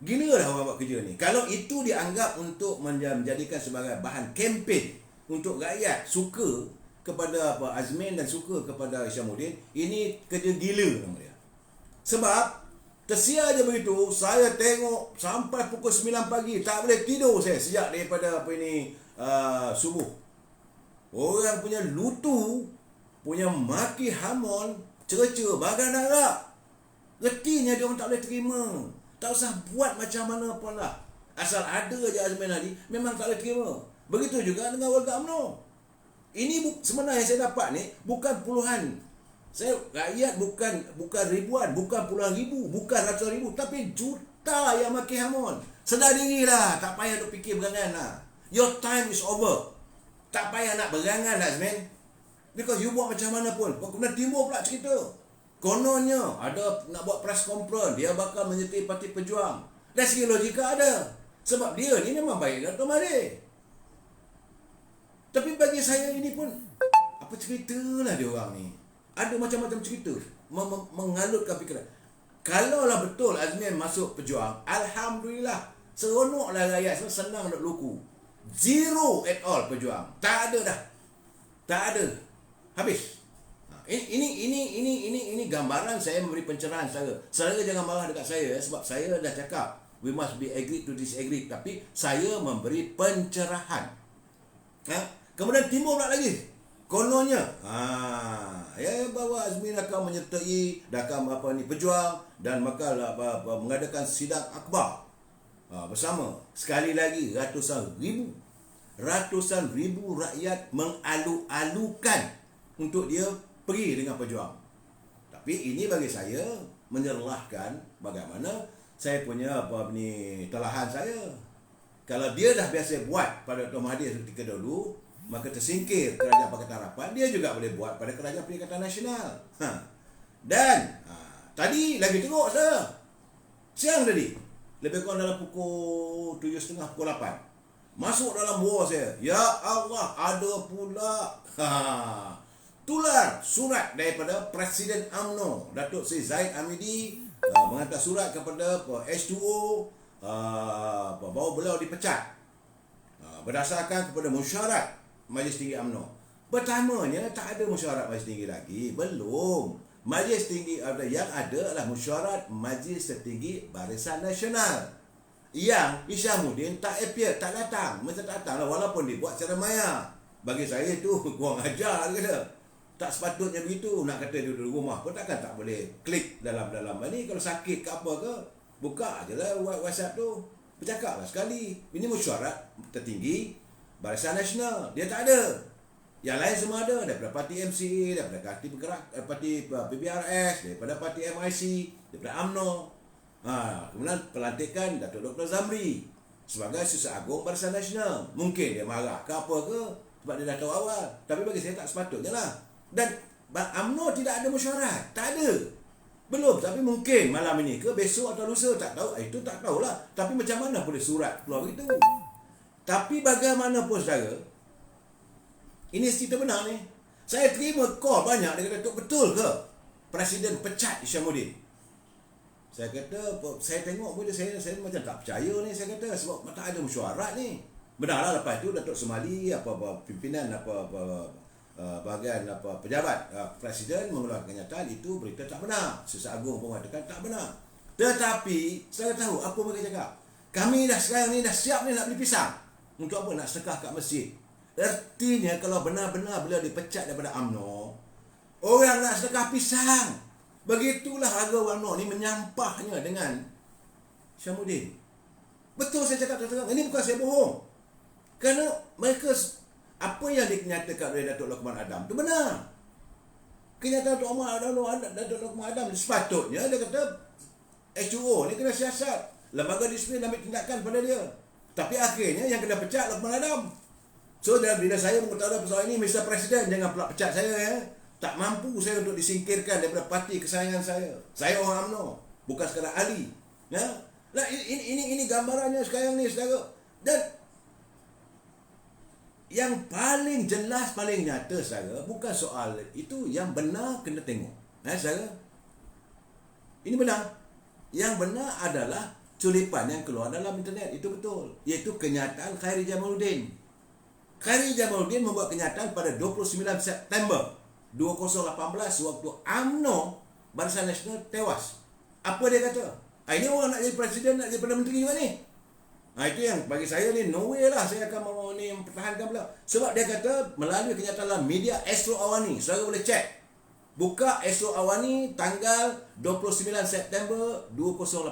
Gila dah orang buat kerja ni. Kalau itu dianggap untuk menjadikan sebagai bahan kempen untuk rakyat suka kepada Azmin dan suka kepada Syamuddin, ini kerja gila nama dia. Sebab tersia je begitu, saya tengok sampai pukul 9 pagi tak boleh tidur saya sejak daripada subuh. Orang punya lutu, punya maki hamon, cerca bagan darah. Retinya dia orang tak boleh terima. Tak usah buat macam mana pun lah. Asal ada je Azmin Ali, memang tak boleh terima. Begitu juga dengan warga UMNO. Ini sebenarnya yang saya dapat ni bukan puluhan. Saya rakyat bukan ribuan, bukan puluhan ribu, bukan ratusan ribu, tapi juta yang maki hamon. Sedar dirilah, tak payah duk fikir berangan lah. Your time is over. Tak payah nak berangan lah Azmin. Because you buat macam mana pun, kemudian timbul pula cerita. Kononnya ada nak buat press conference, dia bakal menyertai Parti Pejuang. Dan segi logika ada. Sebab dia ni memang baik Dato' Mahathir. Tapi bagi saya ini pun, apa cerita lah dia orang ni. Ada macam-macam cerita. Mengalutkan fikiran. Kalaulah betul Azmin masuk Pejuang, Alhamdulillah. Seronoklah rakyat, senang nak luku. Zero at all Pejuang. Tak ada dah. Tak ada. Habis. Ini gambaran saya memberi pencerahan saya. Saudara jangan marah dekat saya sebab saya dah cakap we must be agree to disagree, tapi saya memberi pencerahan. Kemudian timbul pula lagi kononnya bahawa Azmin akan menyertai Pejuang dan bakal mengadakan sidang akbar bersama. Sekali lagi ratusan ribu rakyat mengalu-alukan untuk dia pergi dengan Pejuang. Tapi ini bagi saya menyerlahkan bagaimana saya punya telahan saya. Kalau dia dah biasa buat pada Dr. Mahathir ketika dulu, maka tersingkir Kerajaan Pakatan Harapan, dia juga boleh buat pada Kerajaan Perikatan Nasional. Dan tadi lagi teruk saya. Siang tadi, lebih kurang dalam pukul 7.30, pukul 8. Masuk dalam buah saya. Ya Allah, ada pula tular surat daripada Presiden UMNO Datuk Seri Zahid Hamidi, menghantar surat kepada H2O bahawa beliau dipecat berdasarkan kepada mesyuarat Majlis Tinggi UMNO. Pertamanya tak ada mesyuarat Majlis Tinggi lagi, belum. Majlis Tinggi yang ada adalah mesyuarat Majlis Tertinggi Barisan Nasional yang Syamuddin tak appear, tak datang. Macam tak datang lah, walaupun dibuat secara maya. Bagi saya tu kurang ajar kata. Tak sepatutnya begitu. Nak kata dia duduk rumah pun takkan tak boleh klik dalam ni. Kalau sakit ke apa ke, buka je lah WhatsApp tu, bercakap lah sekali. Ini mesyuarat tertinggi Barisan Nasional, dia tak ada. Yang lain semua ada, daripada Parti MC, daripada Parti Bergerak, Parti PBRS, daripada Parti MIC, daripada UMNO. Kemudian pelantikan Datuk Dr. Zamri sebagai Susah Agung Barisan Nasional. Mungkin dia marah ke apa ke, sebab dia dah tahu awal. Tapi bagi saya tak sepatutnya lah. Dan UMNO tidak ada mesyuarat, tak ada. Belum, tapi mungkin malam ini ke besok atau lusa, tak tahu. Itu tak tahulah. Tapi macam mana boleh surat keluar begitu? Tapi bagaimanapun saudara, ini cerita benar ni. Saya terima call banyak, dia kata, betul ke Presiden pecat Syamuddin? Saya kata, saya tengok pun saya macam tak percaya ni, saya kata, sebab tak ada mesyuarat ni. Benarlah lepas tu Datuk Semali, pimpinan bahagian pejabat Presiden mengeluarkan kenyataan itu berita tak benar. Susah Agung pun mengatakan tak benar. Tetapi saya tahu apa mereka cakap. Kami dah sekarang ni dah siap ni nak beli pisang. Untuk apa? Nak sedekah kat masjid. Artinya kalau benar-benar beliau dipecat daripada UMNO, orang nak sedekah pisang. Begitulah harga UMNO ni menyampahnya dengan Syamuddin. Betul saya cakap terang. Ini bukan saya bohong. Kerana mereka, apa yang dinyatakan oleh Datuk Lokman Adam itu benar. Kenyataan Datuk Lokman Adam sepatutnya dia kata HUO ni kena siasat, lembaga disiplin ambil tindakan pada dia. Tapi akhirnya yang kena pecat Lokman Adam. So bila saya mengutarakan persoalan ini, Mr. Presiden jangan pula pecat saya ya. Tak mampu saya untuk disingkirkan daripada parti kesayangan saya. Saya orang UMNO, bukan sekadar ahli. Ya. Nah, ini gambarannya sekarang ni, saudara. Dan yang paling jelas, paling nyata, saudara, bukan soal itu, yang benar kena tengok. Saudara. Ini benar. Yang benar adalah culipan yang keluar dalam internet. Itu betul. Iaitu kenyataan Khairi Jamaluddin. Khairi Jamaluddin membuat kenyataan pada 29 September 2018 waktu UMNO, Barisan Nasional, tewas. Apa dia kata? Ini orang nak jadi presiden, nak jadi Perdana Menteri juga ni. Itu yang bagi saya ni, no way lah saya akan mau ni mempertahankan pula. Sebab dia kata melalui kenyataan dalam media Astro Awani. Saudara boleh cek. Buka Astro Awani tanggal 29 September 2018.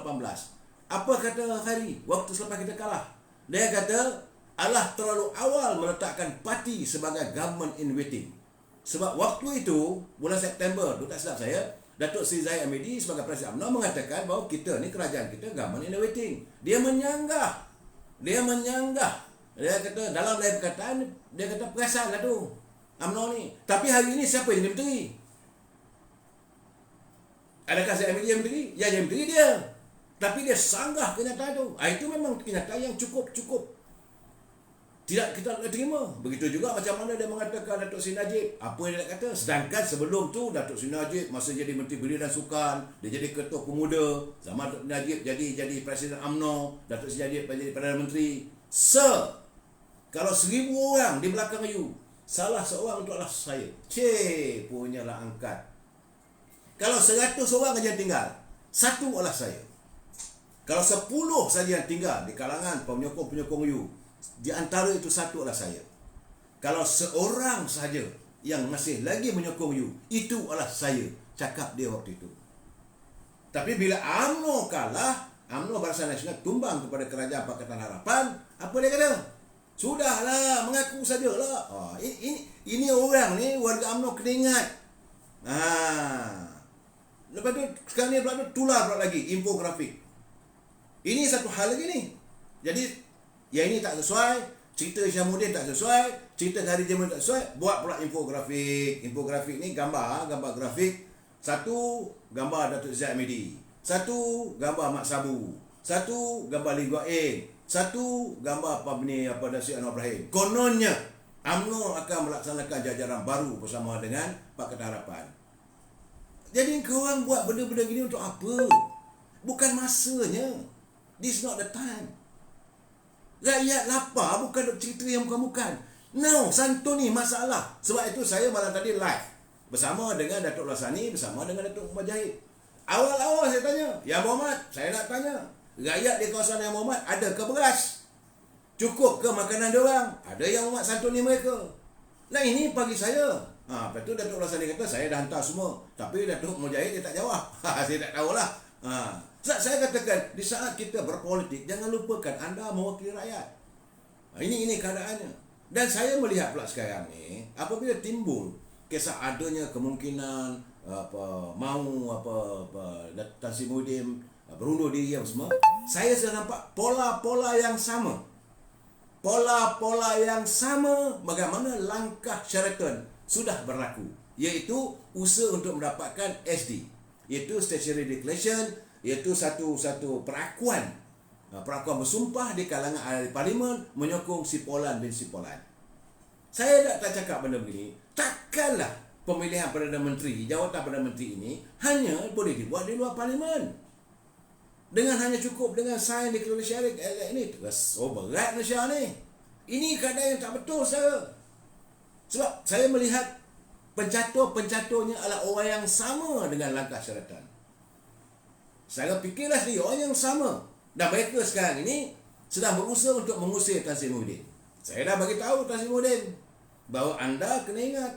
Apa kata Khairi waktu selepas kita kalah? Dia kata, Allah terlalu awal meletakkan parti sebagai government in waiting. Sebab waktu itu, bulan September, tu tak silap saya, Datuk Seri Zahid Hamidi sebagai Presiden UMNO mengatakan bahawa kita ni, kerajaan kita, government in waiting. Dia menyanggah. Dia kata, dalam lain perkataan, dia kata perasan lah tu UMNO ni. Tapi hari ini siapa yang jadi menteri? Adakah Zahid Hamidi yang menteri? Ya, yang menteri dia. Tapi dia sanggah kenyataan tu. Itu memang kenyataan yang cukup tidak kita nak terima. Begitu juga macam mana dia mengatakan Datuk Seri Najib, apa yang dia nak kata. Sedangkan sebelum tu Datuk Seri Najib masa jadi Menteri Belia dan Sukan, dia jadi Ketua Pemuda. Zaman Datuk Najib jadi Presiden UMNO, Datuk Seri Najib jadi Perdana Menteri. Sir, kalau 1,000 orang di belakang you, salah seorang itu adalah saya. Punyalah angkat. Kalau 100 orang saja tinggal, satu adalah saya. Kalau 10 saja yang tinggal di kalangan penyokong-penyokong you, di antara itu satu adalah saya. Kalau seorang saja yang masih lagi menyokong you, itu adalah saya. Cakap dia waktu itu. Tapi bila UMNO kalah, UMNO Barisan Nasional tumbang kepada Kerajaan Pakatan Harapan, apa dia kata? Sudahlah, mengaku sajalah. Ini orang ni, warga UMNO kena ingat. Lepas tu, sekarang ni pula tular pula lagi, infografik. Ini satu hal lagi ni. Jadi, yang ini tak sesuai, cerita Syamuddin tak sesuai, cerita Khairi Jamaluddin tak sesuai, buat pula infografik. Infografik ni gambar grafik. Satu gambar Datuk Zahid Hamidi, satu gambar Mat Sabu, satu gambar Lee Guak Eng, satu gambar Datuk Anwar Ibrahim. Kononnya UMNO akan melaksanakan jajaran baru bersama dengan Pakatan Harapan. Jadi korang buat benda-benda gini untuk apa? Bukan masanya. This not the time. Rakyat lapar bukan cerita yang bukan-bukan. No, santuni masalah. Sebab itu saya malam tadi live bersama dengan Datuk Lasani, bersama dengan Datuk Mujahid. Awal-awal saya tanya, Ya Muhammad, saya nak tanya, rakyat di kawasan Yang Muhammad ada ke beras? Cukup ke makanan diorang? Ada Yang Muhammad santuni mereka? Nah, ini bagi saya. Lepas tu Datuk Lasani kata, saya dah hantar semua. Tapi Datuk Mujahid dia tak jawab. Saya tak tahulah. Saya katakan, di saat kita berpolitik, jangan lupakan anda mewakili rakyat. Ini keadaannya. Dan saya melihat pula sekarang ni, apabila timbul kisah adanya kemungkinan Tan Sri Muhyiddin berundur diri apa semua, saya sudah nampak pola-pola yang sama. Pola-pola yang sama bagaimana langkah Sheraton sudah berlaku, iaitu usaha untuk mendapatkan SD, iaitu Statutory Declaration, iaitu satu perakuan bersumpah di kalangan ahli parlimen menyokong si Polan bin si Polan. Saya tak cakap benda begini. Takkanlah pemilihan Perdana Menteri, jawatan Perdana Menteri ini hanya boleh dibuat di luar parlimen. Dengan hanya cukup dengan sign declaration ini. Berat Malaysia ni. Ini keadaan yang tak betul, saya. Sebab saya melihat pencatur-pencaturnya adalah orang yang sama dengan langkah Sheraton. Saya fikirlah sendiri, orang yang sama. Dan mereka sekarang ini sedang berusaha untuk mengusir Tan Sri Muhyiddin. Saya dah bagi tahu Tan Sri Muhyiddin bahawa anda kena ingat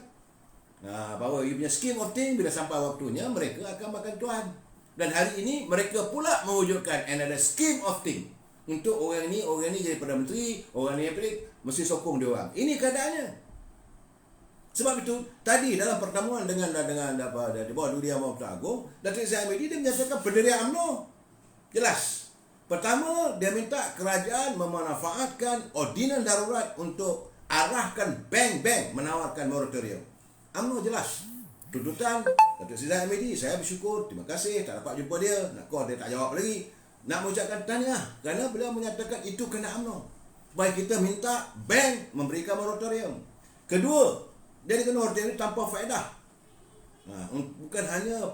bahawa you punya scheme of thing, bila sampai waktunya mereka akan makan tuan. Dan hari ini mereka pula mewujudkan another scheme of thing, untuk orang ni jadi Perdana Menteri, orang ni mesti sokong dia orang. Ini keadaannya. Sebab itu tadi dalam pertemuan dengan di bawah Durian Mahkamah Agung, Datuk Seri Hamidi dia menyatakan pendirian UMNO jelas. Pertama, dia minta kerajaan memanfaatkan ordinan darurat untuk arahkan bank-bank menawarkan moratorium. UMNO jelas. Tuntutan Datuk Seri Hamidi, saya bersyukur, terima kasih, tak dapat jumpa dia, nak call dia tak jawab lagi. Nak mengucapkan tahniah kerana beliau menyatakan itu kena UMNO. Baik kita minta bank memberikan moratorium. Kedua, dia kena moratorium tanpa faedah. Bukan hanya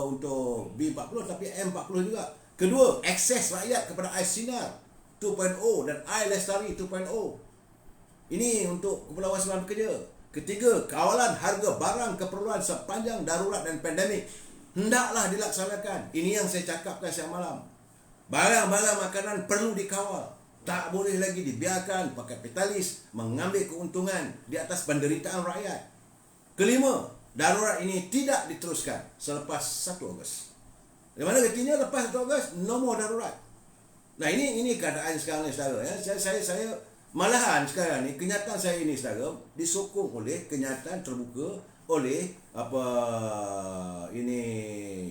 untuk B40 tapi M40 juga. Kedua, akses rakyat kepada air sinar 2.0 dan air lestari 2.0. Ini untuk Kepulauan Sebelah Bekerja. Ketiga, kawalan harga barang keperluan sepanjang darurat dan pandemik hendaklah dilaksanakan. Ini yang saya cakapkan siang malam. Barang-barang makanan perlu dikawal. Tak boleh lagi dibiarkan kapitalis mengambil keuntungan di atas penderitaan rakyat. Kelima, darurat ini tidak diteruskan selepas 1 Ogos. Di mana artinya lepas 1 Ogos, no more darurat. Nah ini keadaan sekarang ni saudara. Ya. Saya malahan sekarang ni, kenyataan saya ini saudara, disokong oleh kenyataan terbuka oleh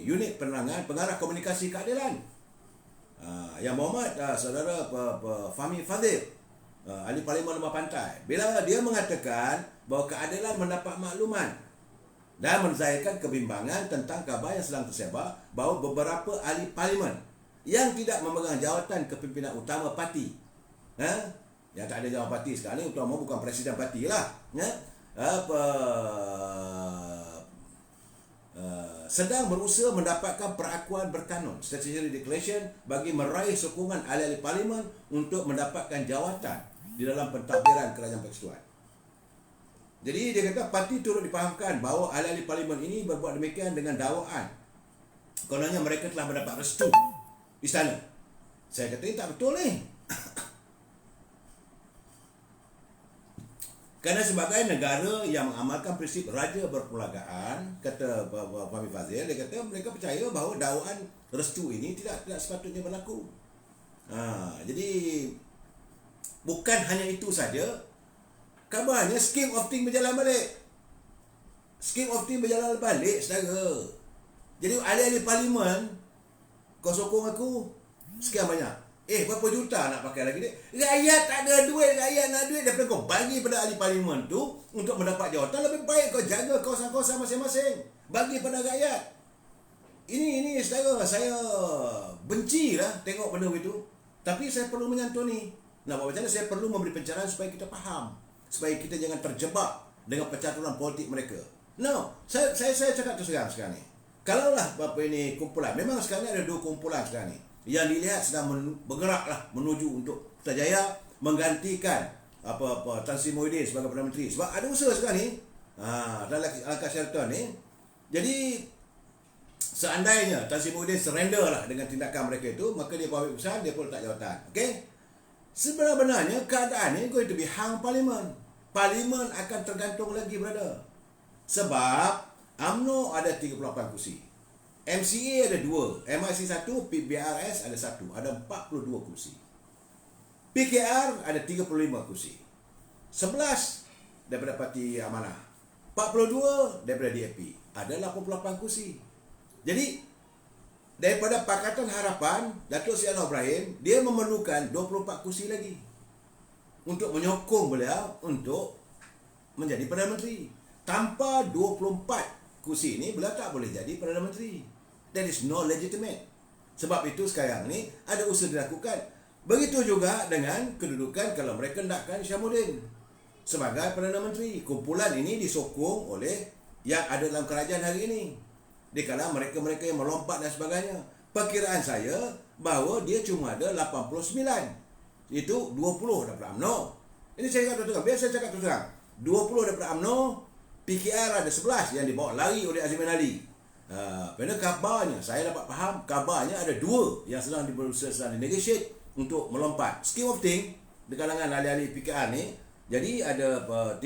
unit penerangan pengarah komunikasi keadilan. Yang Muhammad saudara Fahmi Fadzil, ahli Parlimen Lembah Pantai, bila dia mengatakan bahawa keadilan mendapat makluman dan menzahirkan kebimbangan tentang khabar yang sedang tersebar bahawa beberapa ahli parlimen yang tidak memegang jawatan kepimpinan utama parti, yang tak ada jawatan parti sekarang ni, utama bukan presiden parti lah, sedang berusaha mendapatkan perakuan berkanun statutory declaration bagi meraih sokongan ahli-ahli parlimen untuk mendapatkan jawatan di dalam pentadbiran kerajaan persekutuan. Jadi dia kata parti turut difahamkan bahawa ahli-ahli parlimen ini berbuat demikian dengan dakwaan kononnya mereka telah mendapat restu istana. Saya kata ini tak betul ni. Kerana sebagai negara yang mengamalkan prinsip raja berperlembagaan, kata Fahmi Fadzil, dia kata mereka percaya bahawa dakwaan restu ini tidak sepatutnya berlaku. Jadi bukan hanya itu saja, kabarnya scheme of thing berjalan balik. Scheme of thing berjalan balik, saudara. Jadi ahli-ahli parlimen, kau sokong aku sekian banyak. Berapa juta nak pakai lagi dia? Rakyat tak ada duit, rakyat nak duit. Daripada kau bagi pada ahli parlimen tu untuk mendapat jawatan, lebih baik kau jaga kawasan-kawasan masing-masing. Bagi pada rakyat. Ini saudara, saya benci lah tengok benda itu. Tapi saya perlu menyantuni. Nak buat macam mana? Saya perlu memberi pencerahan supaya kita faham. Supaya kita jangan terjebak dengan percaturan politik mereka. No, saya cakap terus terang sekarang ni. Kalaulah kumpulan, memang sekarang ni ada 2 kumpulan sekarang ni yang dilihat sedang bergeraklah menuju untuk Putrajaya menggantikan Tan Sri Muhyiddin sebagai Perdana Menteri. Sebab ada usaha sekarang ni dalam Langkah Sheraton ni. Jadi seandainya Tan Sri Muhyiddin surrender lah dengan tindakan mereka itu, maka dia ambil keputusan, dia pun letak jawatan. Okey? Sebenarnya keadaan ni going to be hang parlimen. Parlimen akan tergantung lagi, brother. Sebab UMNO ada 38 kursi. MCA ada 2, MIC 1, PBRS ada 1, ada 42 kursi. PKR ada 35 kursi. 11 daripada Parti Amanah. 42 daripada DAP. Ada 88 kursi. Jadi daripada Pakatan Harapan, Datuk Seri Anwar Ibrahim, dia memerlukan 24 kursi lagi untuk menyokong beliau untuk menjadi Perdana Menteri. Tanpa 24 kursi ini, beliau tak boleh jadi Perdana Menteri. That is no legitimate. Sebab itu sekarang ni ada usaha dilakukan. Begitu juga dengan kedudukan kalau mereka nakkan Syamuddin sebagai Perdana Menteri. Kumpulan ini disokong oleh yang ada dalam kerajaan hari ini. Dikala mereka-mereka yang melompat dan sebagainya. Perkiraan saya bahawa dia cuma ada 89. Itu 20 daripada UMNO. Ini saya cakap terus-terang. Biar saya cakap terus-terang. 20 daripada UMNO, PKR ada 11 yang dibawa lari oleh Azimin Ali. Pada kabarnya, saya dapat faham kabarnya ada 2 yang sedang negotiate untuk melompat. Scheme of thing di kalangan ahli-ahli PKR ni. Jadi ada 13,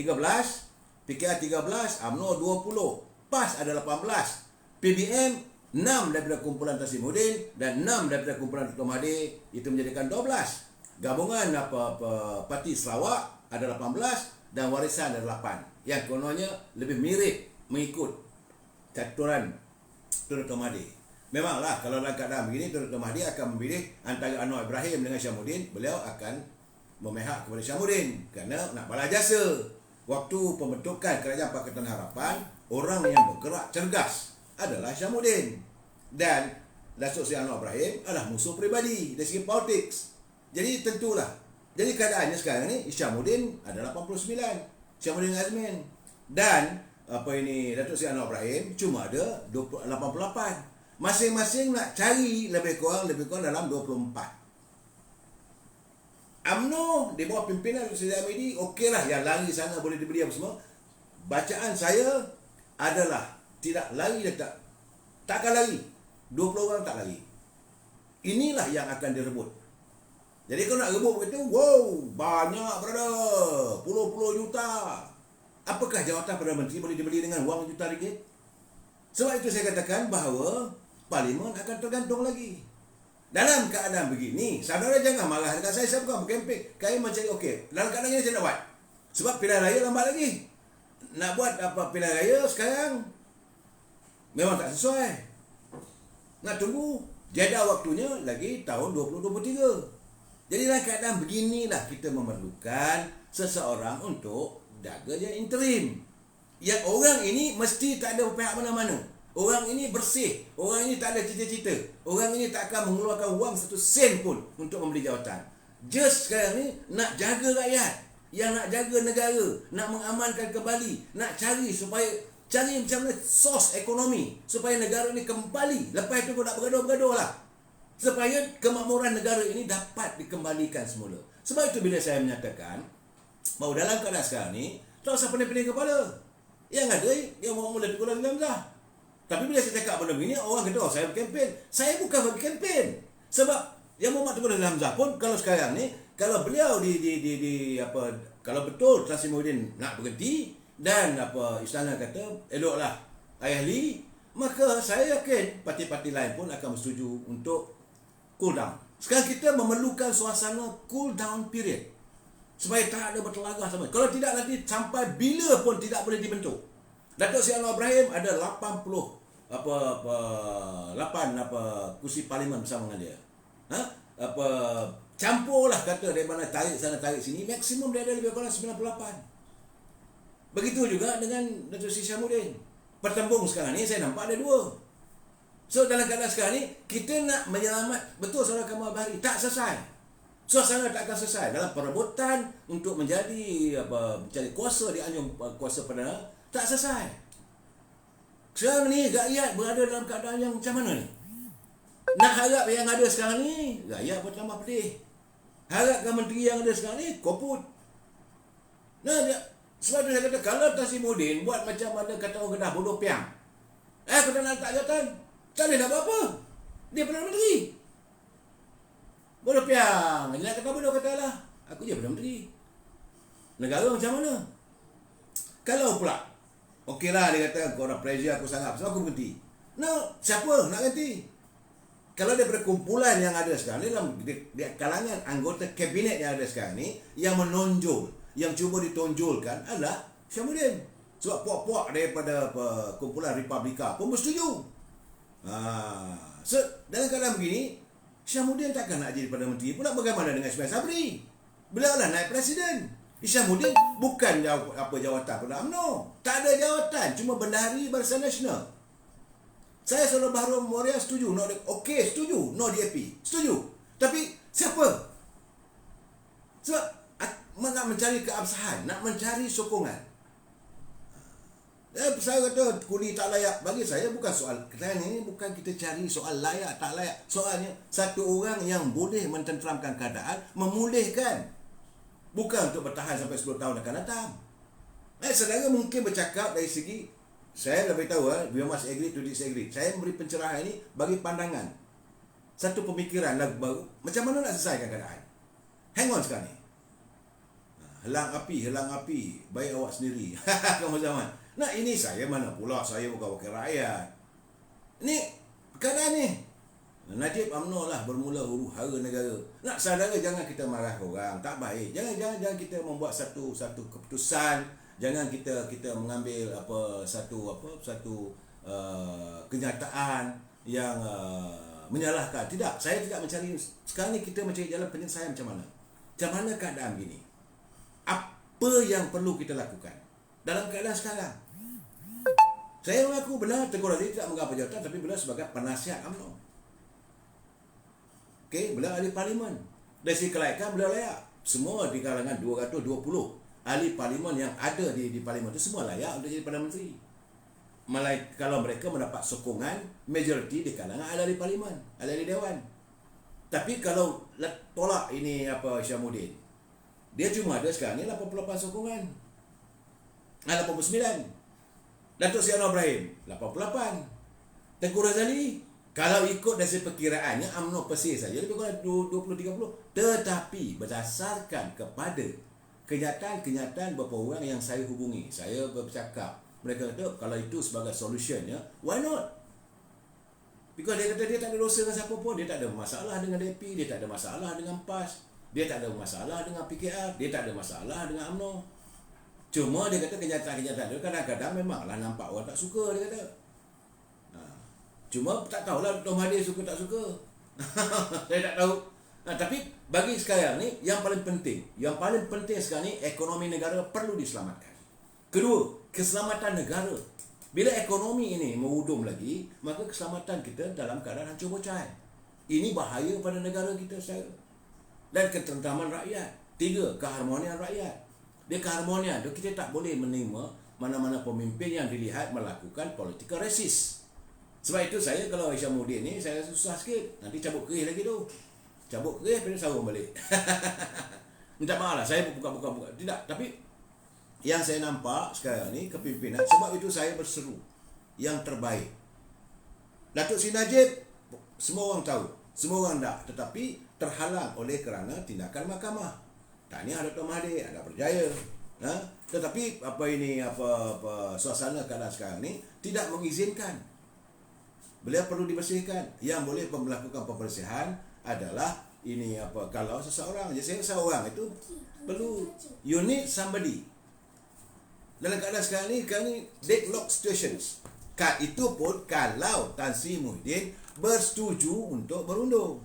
PKR 13, UMNO 20, PAS ada 18, PBM 6 daripada kumpulan Tasimuddin dan 6 daripada kumpulan Dr. Mahathir, itu menjadikan 12. Gabungan Parti Sarawak ada 18 dan Warisan ada 8. Yang kononnya lebih mirip mengikut caturan Dr. Mahathir. Memanglah kalau dalam keadaan begini Dr. Mahathir akan memilih antara Anwar Ibrahim dengan Syamuddin. Beliau akan memihak kepada Syamuddin kerana nak balas jasa. Waktu pembentukan Kerajaan Pakatan Harapan, orang yang bergerak cergas adalah Syamuddin. Dan Datuk Seri Anwar Ibrahim adalah musuh peribadi dari segi politik. Jadi tentulah. Jadi keadaannya sekarang ni Syamuddin adalah 89. Syamuddin Azmin. Dan Datuk Seri Anwar Ibrahim cuma ada 88. Masing-masing nak cari lebih kurang dalam 24. UMNO di bawah pimpinan Dr. Seri Hamidi, okeylah yang lari sana boleh diberi apa semua. Bacaan saya adalah tidak lari dan takkan lari. 20 orang tak lari. Inilah yang akan direbut. Jadi kalau nak rebut begitu, wow, banyak brother. Puluh-puluh juta. Apakah jawatan Perdana Menteri boleh dibeli dengan wang juta ringgit? Sebab itu saya katakan bahawa Parlimen akan tergantung lagi. Dalam keadaan begini, saudara jangan marah dengan saya bukan berkempen. Kami mencari okey. Dalam keadaan ini saya nak buat. Sebab pilihan raya lambat lagi. Nak buat pilihan raya sekarang memang tak sesuai. Nak tunggu jadah waktunya lagi tahun 2023. Jadi dalam keadaan beginilah kita memerlukan seseorang untuk jaga yang interim. Yang orang ini mesti tak ada pihak mana-mana. Orang ini bersih. Orang ini tak ada cita-cita. Orang ini tak akan mengeluarkan wang 1 sen pun untuk membeli jawatan. Just sekarang ni nak jaga rakyat. Yang nak jaga negara. Nak mengamankan kembali. Nak cari macam mana sos ekonomi. Supaya negara ini kembali. Lepas itu kau nak bergaduh-bergaduh lah. Supaya kemakmuran negara ini dapat dikembalikan semula. Sebab itu bila saya menyatakan bahawa dalam keadaan sekarang ni tak usah pening-pening kepala. Yang ada yang mula dikulang dalam. Tapi bila saya cakap benda begini, orang kata, oh saya berkempen. Saya bukan berkempen. Sebab Yang Muhammad Tengku Nazir Hamzah pun kalau sekarang ni, kalau beliau kalau betul Tasimuddin nak berhenti dan istana kata eloklah Ayah Lee, maka saya yakin parti-parti lain pun akan bersetuju untuk cool down. Sekarang kita memerlukan suasana cool down period supaya tak ada bertelagah sama. Kalau tidak nanti sampai bila pun tidak boleh dibentuk. Datuk Seri Anwar Ibrahim ada 8 kursi parlimen bersama dengan dia. Campurlah kata dari mana tarik sana tarik sini, maksimum dia ada lebih kurang 98. Begitu juga dengan Datuk Seri Syamuddin. Pertembung sekarang ni saya nampak ada 2. So dalam keadaan sekarang ni kita nak menyelamat, betul saudara Kamal Bahari, tak selesai. Suasana tak akan selesai dalam perebutan untuk mencari kuasa di anjung kuasa perdana, tak selesai. Sekarang ni rakyat berada dalam keadaan yang macam mana ni? Nak harap yang ada sekarang ni rakyat bertambah pedih. Harapkan menteri yang ada sekarang ni koput. Sebab tu saya kata kalau Tasimuddin buat macam mana kata orang Kedah bodoh piang. Aku tak nak letak jawatan, tak boleh nak buat apa. Dia Perdana Menteri. Bodoh piang. Dia nak kata bodoh, katalah aku je Perdana Menteri. Negara macam mana? Kalau pula okeylah dia kata kau nak pressure aku sangat, sebab aku berhenti. No, siapa nak ganti? Kalau daripada kumpulan yang ada sekarang ni, dalam kalangan anggota kabinet yang ada sekarang ni, yang menonjol, yang cuba ditonjolkan adalah Syamuddin. Sebab puak-puak daripada kumpulan Republika pun bersetuju. So, dalam keadaan begini, Syamuddin takkan nak jadi Perdana Menteri pula. Bagaimana dengan Ismail Sabri? Beliau lah naik presiden. Syamuddin bukan jawatan pada UMNO. Tak ada jawatan, cuma bendahari Barisan Nasional. Saya Saudara Bahru Moria setuju, okey setuju, no DAP, setuju. Tapi siapa? Sebab nak mencari keabsahan, nak mencari sokongan. Saya kata kuli tak layak. Bagi saya bukan soal, kita ini bukan kita cari soal layak tak layak. Soalnya satu orang yang boleh mententeramkan keadaan, memulihkan. Bukan untuk bertahan sampai 10 tahun akan datang. Saudara mungkin bercakap dari segi, saya lebih tahu, we must agree to disagree. Saya memberi pencerahan ini bagi pandangan. Satu pemikiran lagu baru, macam mana nak selesaikan keadaan. Hang on sekarang ni. Helang api, baik awak sendiri. Kamu zaman. Nah ini saya mana pula, saya bukan wakil rakyat. Ini keadaan ni. Najib UMNO lah bermula huru hara negara. Nak saudara, jangan kita marah orang, tak baik. Jangan kita membuat satu keputusan, jangan kita mengambil satu kenyataan yang menyalahkan. Tidak, saya tidak mencari. Sekarang ni kita mencari jalan penyelesaian macam mana. Macam mana keadaan gini? Apa yang perlu kita lakukan dalam keadaan sekarang? Saya mengaku benar Tengku Razak tidak mengapa jawatan, tapi beliau sebagai penasihat UMNO. Okey, beliau ahli parlimen. Dari segi kelayakan beliau layak. Semua di kalangan 220 ahli parlimen yang ada di parlimen itu semua layak untuk jadi Perdana Menteri. Kalau mereka mendapat sokongan majoriti di kalangan ahli parlimen, ahli dewan. Tapi kalau tolak ini Hisham-Uddin, dia cuma ada sekarang ni 88 sokongan. 89. Datuk Seri Anwar Ibrahim 88. Tengku Razali, kalau ikut dari perkiraannya UMNO persis saja lebih kurang 20-30. Tetapi berdasarkan kepada kenyataan beberapa orang yang saya hubungi, saya bercakap, mereka kata kalau itu sebagai solutionnya, why not? Because dia kata dia tak ada dosa dengan siapa pun. Dia tak ada masalah dengan DAP, dia tak ada masalah dengan PAS, dia tak ada masalah dengan PKR, dia tak ada masalah dengan UMNO. Cuma dia kata kenyataan-kenyataan dia kadang-kadang memanglah nampak orang tak suka, dia kata. Cuma tak tahulah Dr. Mahathir suka tak suka. Saya tak tahu. Tapi bagi sekarang ni yang paling penting sekarang ni, ekonomi negara perlu diselamatkan. Kedua, keselamatan negara. Bila ekonomi ini merudum lagi, maka keselamatan kita dalam keadaan hancur bocai. Ini bahaya pada negara kita secara. Dan ketenteraman rakyat. 3, keharmonian rakyat. Dia keharmonian tu, kita tak boleh menerima mana-mana pemimpin yang dilihat melakukan political racist. Sebab itu saya kalau Hisham-Uddin ni saya susah sikit. Nanti cabut kerih lagi tu. Cabut kerih pergi sarung balik. Minta maaf lah, saya buka. Tidak, tapi yang saya nampak sekarang ni kepimpinan, sebab itu saya berseru yang terbaik. Datuk Seri Najib semua orang tahu, semua orang tak, tetapi terhalang oleh kerana tindakan mahkamah. Tahniah Dr. Mahathir, agak berjaya. Tetapi suasana keadaan sekarang ni tidak mengizinkan. Beliau perlu dibersihkan. Yang boleh melakukan pembersihan adalah kalau seseorang, seseorang itu perlu, you need somebody. Dalam keadaan sekarang ni deadlock situations. Itu pun kalau Tan Sri Muhyiddin bersetuju untuk berundur.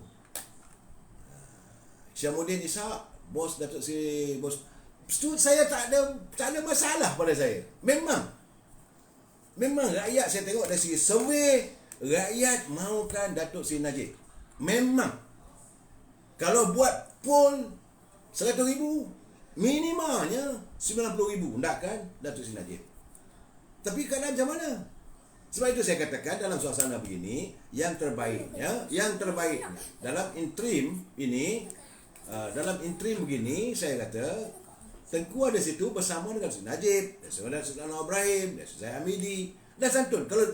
Hisham-Uddin Ishak, bos Datuk Seri, bos setuju, saya tak ada masalah pada saya. Memang rakyat, saya tengok dari segi survey, rakyat mahukan Datuk Seri Najib. Memang. Kalau buat poll 100,000, minimalnya 90,000 hendakkan Datuk Seri Najib. Tapi keadaan macam mana? Sebab itu saya katakan dalam suasana begini, yang terbaiknya dalam interim ini, dalam interim begini, saya kata Tengku ada situ bersama dengan Seri Najib, bersama dengan Seri Anwar Ibrahim, Seri Hamidi dan santun. Kalau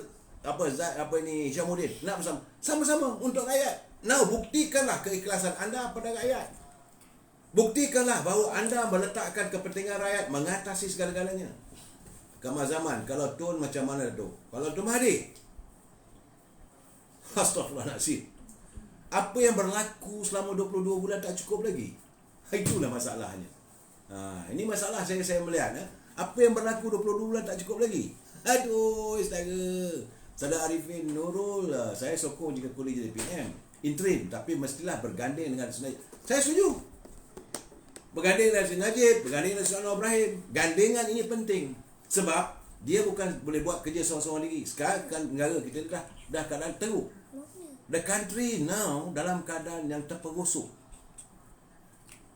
Hisham-Uddin nak sama-sama untuk rakyat. Now, buktikanlah keikhlasan anda pada rakyat. Buktikanlah bahawa anda meletakkan kepentingan rakyat mengatasi segala-galanya. Kamal Zaman, kalau Tun macam mana tu? Kalau Tun Mahathir, astaghfirullahaladzim, apa yang berlaku selama 22 bulan tak cukup lagi. Itulah masalahnya. Ini masalah saya melihat. Apa yang berlaku 22 bulan tak cukup lagi. Aduh, Saudara Arifin Nurul, saya sokong jika boleh jadi PM interim, tapi mestilah berganding dengan Seri Najib. Saya setuju. Berganding dengan Seri Najib, berganding dengan Seri Anwar Ibrahim. Gandingan ini penting sebab dia bukan boleh buat kerja seorang-seorang lagi. Sekarang kan negara kita dah keadaan teruk. The country now dalam keadaan yang terperosok.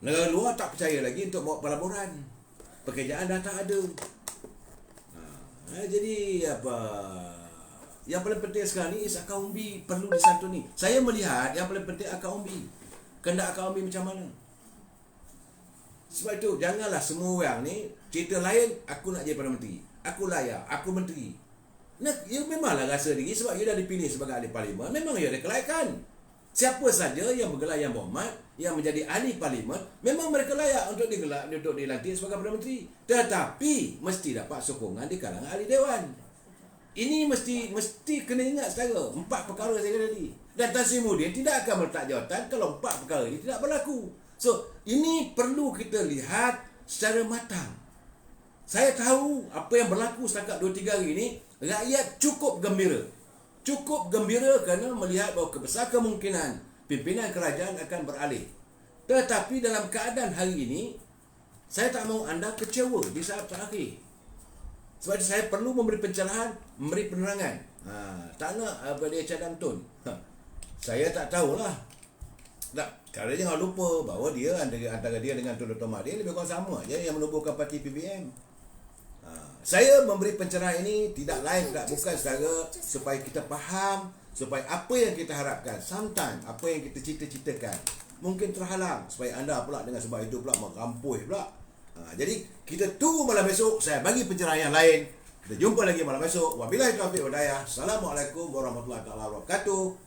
Negara luar tak percaya lagi untuk bawa pelaburan. Pekerjaan dah tak ada. Jadi yang paling penting sekarang ni is akaun umbi perlu disantuni. Saya melihat yang paling penting akaun umbi. Kehendak akaun umbi macam mana? Sebab itu janganlah semua orang ni cerita lain, aku nak jadi Perdana Menteri, aku layak, aku menteri. Nah, ia memanglah rasa diri sebab ia dah dipilih sebagai ahli parlimen, memang ia ada kelayakan. Siapa saja yang bergelar yang berhormat, yang menjadi ahli parlimen, memang mereka layak untuk dilantik sebagai Perdana Menteri. Tetapi mesti dapat sokongan di kalangan ahli dewan. Ini mesti kena ingat saudara, 4 perkara saya kata tadi. Dan Tan Sri Muhyiddin tidak akan meletak jawatan kalau 4 perkara ini tidak berlaku. So, ini perlu kita lihat secara matang. Saya tahu apa yang berlaku setakat 2-3 hari ini, rakyat cukup gembira. Cukup gembira kerana melihat bahawa kebesar kemungkinan pimpinan kerajaan akan beralih. Tetapi dalam keadaan hari ini, saya tak mahu anda kecewa di saat terakhir. Sebab itu saya perlu memberi pencerahan, memberi penerangan. Tak nak apa dia cadang tun. Saya tak tahulah. Tak, kerana jangan lupa bahawa dia antara dia dengan Tun Dr. Mahathir lebih kurang sama je yang menubuhkan parti PBM. Saya memberi pencerahan ini tidak lain bukan supaya kita faham, supaya apa yang kita harapkan, sometimes apa yang kita cita-citakan mungkin terhalang, supaya anda pula dengan sebab itu pula mengampuh pula. Jadi kita tunggu malam besok, saya bagi pencerahan yang lain. Kita jumpa lagi malam besok. Wabillahi taufiq wal hidayah. Assalamualaikum warahmatullahi wabarakatuh.